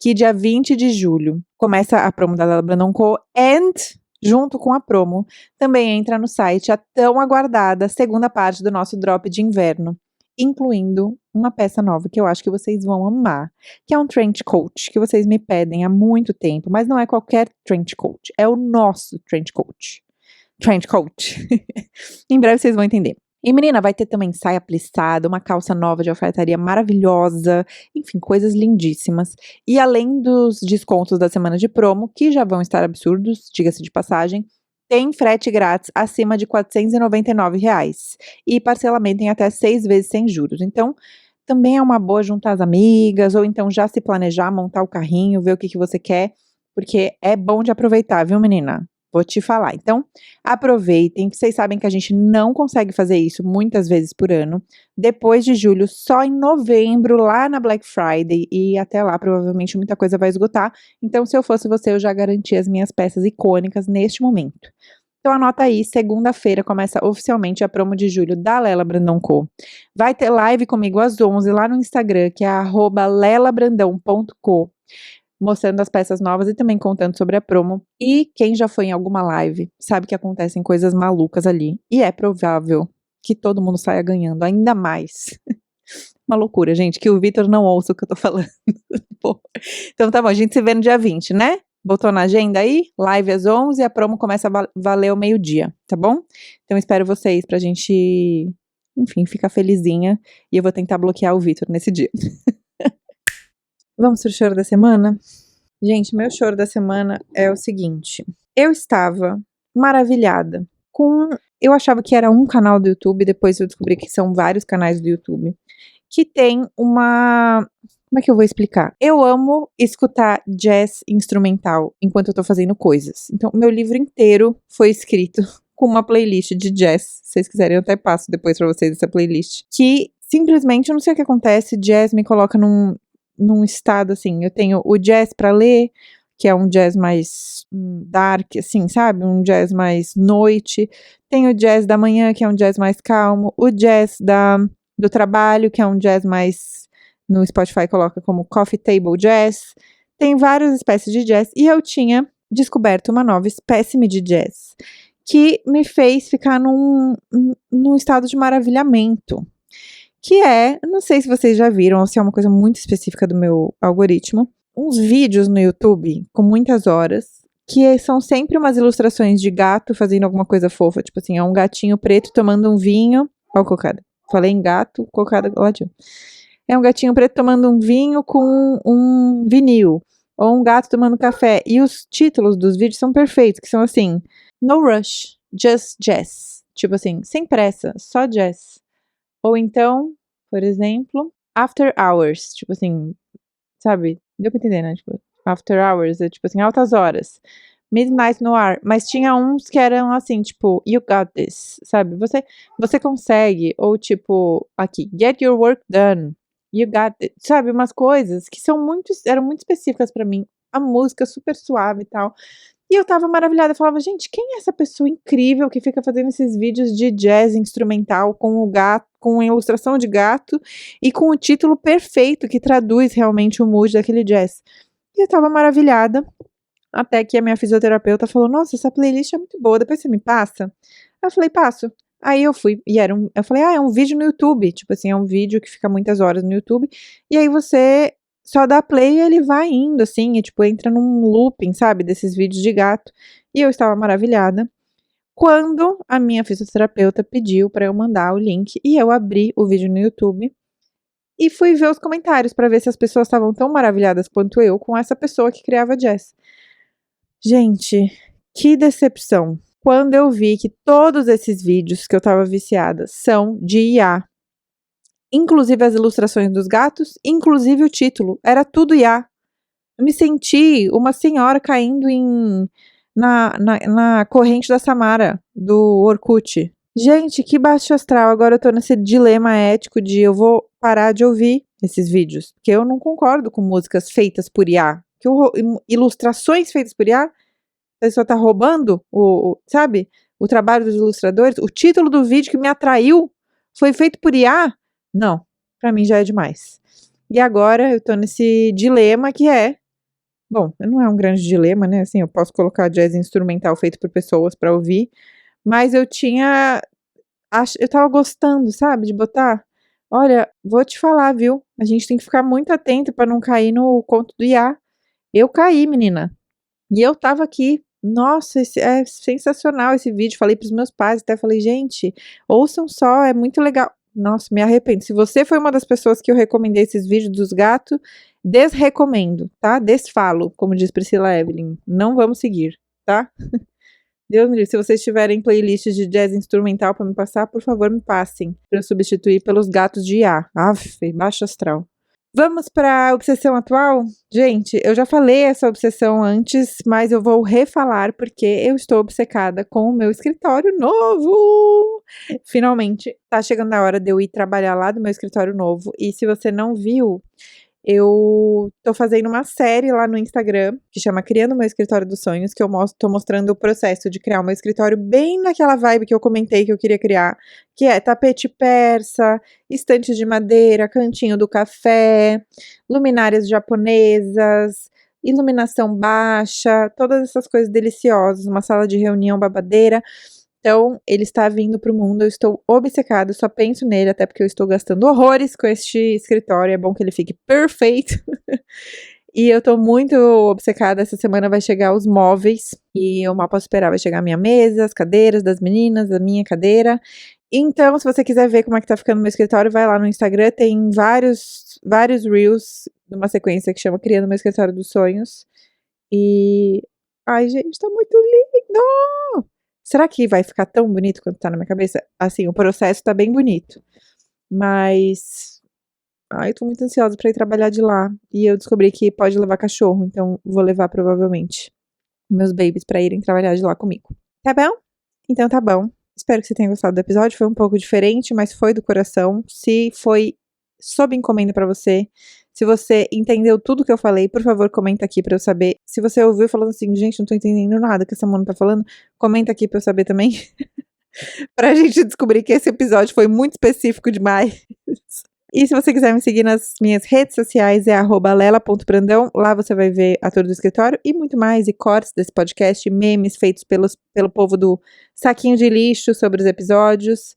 que dia 20 de julho começa a promo da Lela Brandão Co. And, junto com a promo, também entra no site a tão aguardada segunda parte do nosso drop de inverno, incluindo uma peça nova que eu acho que vocês vão amar, que é um trench coat, que vocês me pedem há muito tempo, mas não é qualquer trench coat, é o nosso trench coat. Trench coat. Em breve vocês vão entender. E menina, vai ter também saia plissada, uma calça nova de alfaiataria maravilhosa, enfim, coisas lindíssimas. E além dos descontos da semana de promo, que já vão estar absurdos, diga-se de passagem, tem frete grátis acima de R$ 499 e parcelamento em até 6 vezes sem juros. Então, também é uma boa juntar as amigas, ou então já se planejar, montar o carrinho, ver o que você quer, porque é bom de aproveitar, viu, menina? Vou te falar. Então, aproveitem, que vocês sabem que a gente não consegue fazer isso muitas vezes por ano. Depois de julho, só em novembro, lá na Black Friday, e até lá provavelmente muita coisa vai esgotar. Então, se eu fosse você, eu já garantia as minhas peças icônicas neste momento. Então anota aí, segunda-feira começa oficialmente a promo de julho da Lela Brandão Co. Vai ter live comigo às 11 lá no Instagram, que é @lelabrandão.co. mostrando as peças novas e também contando sobre a promo. E quem já foi em alguma live sabe que acontecem coisas malucas ali. E é provável que todo mundo saia ganhando ainda mais. Uma loucura, gente, que o Vitor não ouça o que eu tô falando. Então tá bom, a gente se vê no dia 20, né? Botou na agenda aí? Live às 11 e a promo começa a valer ao meio-dia, tá bom? Então espero vocês pra gente, enfim, ficar felizinha. E eu vou tentar bloquear o Vitor nesse dia. Vamos pro choro da semana? Gente, meu choro da semana é o seguinte. Eu estava maravilhada com... Eu achava que era um canal do YouTube, depois eu descobri que são vários canais do YouTube, que tem uma... Como é que eu vou explicar? Eu amo escutar jazz instrumental enquanto eu tô fazendo coisas. Então, meu livro inteiro foi escrito com uma playlist de jazz. Se vocês quiserem, eu até passo depois pra vocês essa playlist. Que, simplesmente, eu não sei o que acontece, jazz me coloca num estado, assim, eu tenho o jazz pra ler, que é um jazz mais dark, assim, sabe? Um jazz mais noite. Tem o jazz da manhã, que é um jazz mais calmo. O jazz do trabalho, que é um jazz mais... No Spotify coloca como Coffee Table Jazz. Tem várias espécies de jazz. E eu tinha descoberto uma nova espécie de jazz, que me fez ficar num estado de maravilhamento. Que é, não sei se vocês já viram, ou se é uma coisa muito específica do meu algoritmo, uns vídeos no YouTube com muitas horas, que são sempre umas ilustrações de gato fazendo alguma coisa fofa, tipo assim, é um gatinho preto tomando um vinho, ó, cocada, falei em gato, cocada latiu. É um gatinho preto tomando um vinho com um vinil, ou um gato tomando café, e os títulos dos vídeos são perfeitos, que são assim, no rush, just jazz, tipo assim, sem pressa, só jazz. Ou então, por exemplo, After Hours, tipo assim, sabe? Deu pra entender, né? Tipo, After Hours, é tipo assim, altas horas. Midnight Noir, mas tinha uns que eram assim, tipo, You Got This, sabe? Você consegue, ou tipo, aqui, Get Your Work Done, You Got It, sabe? Umas coisas que eram muito específicas pra mim. A música super suave e tal. E eu tava maravilhada, eu falava, gente, quem é essa pessoa incrível que fica fazendo esses vídeos de jazz instrumental com o gato, com a ilustração de gato e com o título perfeito que traduz realmente o mood daquele jazz? E eu tava maravilhada, até que a minha fisioterapeuta falou, nossa, essa playlist é muito boa, depois você me passa? Aí eu falei, passo. Aí eu fui, e eu falei, é um vídeo no YouTube, tipo assim, é um vídeo que fica muitas horas no YouTube, e aí você só dá play e ele vai indo, assim, e tipo, entra num looping, sabe, desses vídeos de gato, e eu estava maravilhada, quando a minha fisioterapeuta pediu pra eu mandar o link, e eu abri o vídeo no YouTube, e fui ver os comentários pra ver se as pessoas estavam tão maravilhadas quanto eu com essa pessoa que criava jazz. Gente, que decepção. Quando eu vi que todos esses vídeos que eu tava viciada são de IA, inclusive as ilustrações dos gatos, inclusive o título, era tudo IA. Eu me senti uma senhora caindo na corrente da Samara, do Orkut. Gente, que baixo astral. Agora eu tô nesse dilema ético de eu vou parar de ouvir esses vídeos, porque eu não concordo com músicas feitas por IA. Que ilustrações feitas por IA, a pessoa tá roubando sabe, o trabalho dos ilustradores. O título do vídeo que me atraiu foi feito por IA? Não, pra mim já é demais. E agora eu tô nesse dilema que bom, não é um grande dilema, né, assim, eu posso colocar jazz instrumental feito por pessoas pra ouvir, mas eu tava gostando, sabe, de botar. Olha, vou te falar, viu, a gente tem que ficar muito atento pra não cair no conto do IA. Eu caí, menina. E eu tava aqui, nossa, é sensacional esse vídeo, falei pros meus pais, até falei, gente, ouçam só, é muito legal. Nossa, me arrependo. Se você foi uma das pessoas que eu recomendei esses vídeos dos gatos, desrecomendo, tá? Desfalo, como diz Priscila Evelyn. Não vamos seguir, tá? Deus me livre. Se vocês tiverem playlists de jazz instrumental pra me passar, por favor, me passem. Pra eu substituir pelos gatos de IA. Aff, baixo astral. Vamos pra obsessão atual? Gente, eu já falei essa obsessão antes, mas eu vou refalar porque eu estou obcecada com o meu escritório novo. Finalmente, tá chegando a hora de eu ir trabalhar lá do meu escritório novo. E se você não viu, eu tô fazendo uma série lá no Instagram, que chama Criando Meu Escritório dos Sonhos, que eu tô mostrando o processo de criar o meu escritório bem naquela vibe que eu comentei que eu queria criar, que é tapete persa, estante de madeira, cantinho do café, luminárias japonesas, iluminação baixa, todas essas coisas deliciosas, uma sala de reunião babadeira. Então, ele está vindo para o mundo, eu estou obcecada, só penso nele, até porque eu estou gastando horrores com este escritório, é bom que ele fique perfeito. E eu tô muito obcecada, essa semana vai chegar os móveis, e eu mal posso esperar, vai chegar a minha mesa, as cadeiras das meninas, a minha cadeira. Então, se você quiser ver como é que tá ficando meu escritório, vai lá no Instagram, tem vários reels, numa sequência que chama Criando Meu Escritório dos Sonhos. E, ai gente, tá muito lindo! Será que vai ficar tão bonito quanto tá na minha cabeça? Assim, o processo tá bem bonito. Mas, ai, tô muito ansiosa pra ir trabalhar de lá. E eu descobri que pode levar cachorro, então vou levar provavelmente meus babies pra irem trabalhar de lá comigo. Tá bom? Então tá bom. Espero que você tenha gostado do episódio. Foi um pouco diferente, mas foi do coração. Se foi sob encomenda pra você, se você entendeu tudo que eu falei, por favor, comenta aqui pra eu saber. Se você ouviu falando assim, gente, não tô entendendo nada que essa Mona tá falando, comenta aqui pra eu saber também. Pra gente descobrir que esse episódio foi muito específico demais. E se você quiser me seguir nas minhas redes sociais, é @lela.brandão. Lá você vai ver a tour do escritório e muito mais, e cortes desse podcast, memes feitos pelo povo do Saquinho de Lixo sobre os episódios,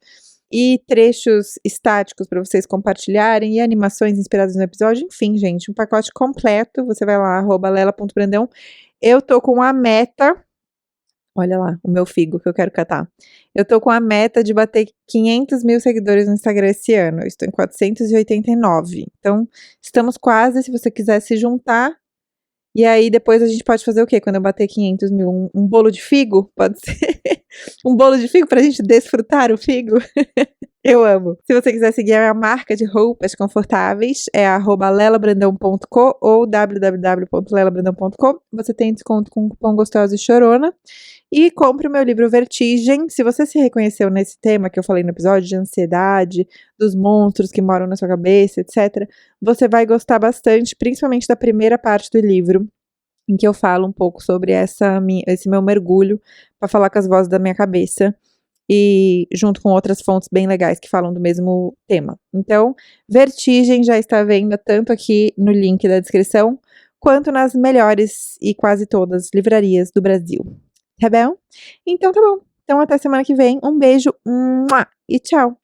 e trechos estáticos para vocês compartilharem, e animações inspiradas no episódio. Enfim, gente, um pacote completo. Você vai lá, @lela.brandão. Eu tô com a meta... Olha lá, o meu figo que eu quero catar. Eu tô com a meta de bater 500 mil seguidores no Instagram esse ano. Eu estou em 489. Então, estamos quase. Se você quiser se juntar. E aí, depois a gente pode fazer o quê? Quando eu bater 500 mil? Um bolo de figo? Pode ser? Um bolo de figo pra gente desfrutar o figo? Eu amo. Se você quiser seguir a marca de roupas confortáveis, é @lelabrandão.co ou www.lelabrandão.com. Você tem desconto com o cupom Gostosa e Chorona. E compre o meu livro Vertigem. Se você se reconheceu nesse tema que eu falei no episódio de ansiedade, dos monstros que moram na sua cabeça, etc., você vai gostar bastante, principalmente da primeira parte do livro, em que eu falo um pouco sobre esse meu mergulho para falar com as vozes da minha cabeça, e junto com outras fontes bem legais que falam do mesmo tema. Então, Vertigem já está à venda tanto aqui no link da descrição, quanto nas melhores e quase todas livrarias do Brasil. Tá bom? Então tá bom. Então até semana que vem. Um beijo e tchau.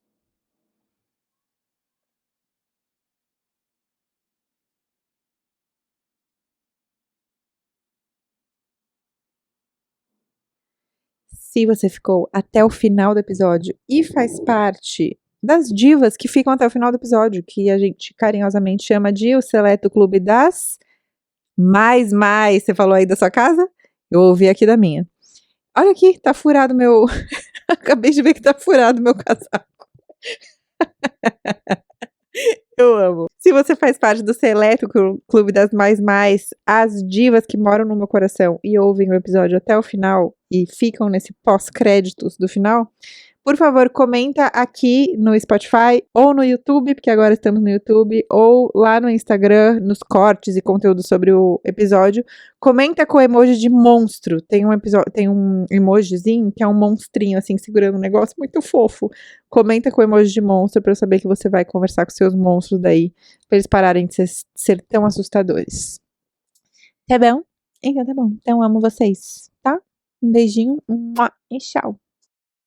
Se você ficou até o final do episódio e faz parte das divas que ficam até o final do episódio, que a gente carinhosamente chama de o Seleto Clube das Mais. Você falou aí da sua casa? Eu ouvi aqui da minha. Olha aqui, tá furado meu... Acabei de ver que tá furado meu casaco. Eu amo. Se você faz parte do Seleto Clube das Mais, as divas que moram no meu coração e ouvem o episódio até o final e ficam nesse pós-créditos do final, por favor, comenta aqui no Spotify ou no YouTube, porque agora estamos no YouTube, ou lá no Instagram, nos cortes e conteúdo sobre o episódio. Comenta com o emoji de monstro. Tem um emojizinho que é um monstrinho, assim, segurando um negócio muito fofo. Comenta com o emoji de monstro pra eu saber que você vai conversar com seus monstros daí, pra eles pararem de ser tão assustadores. Tá bom? Então tá bom. Então amo vocês, tá? Um beijinho e tchau.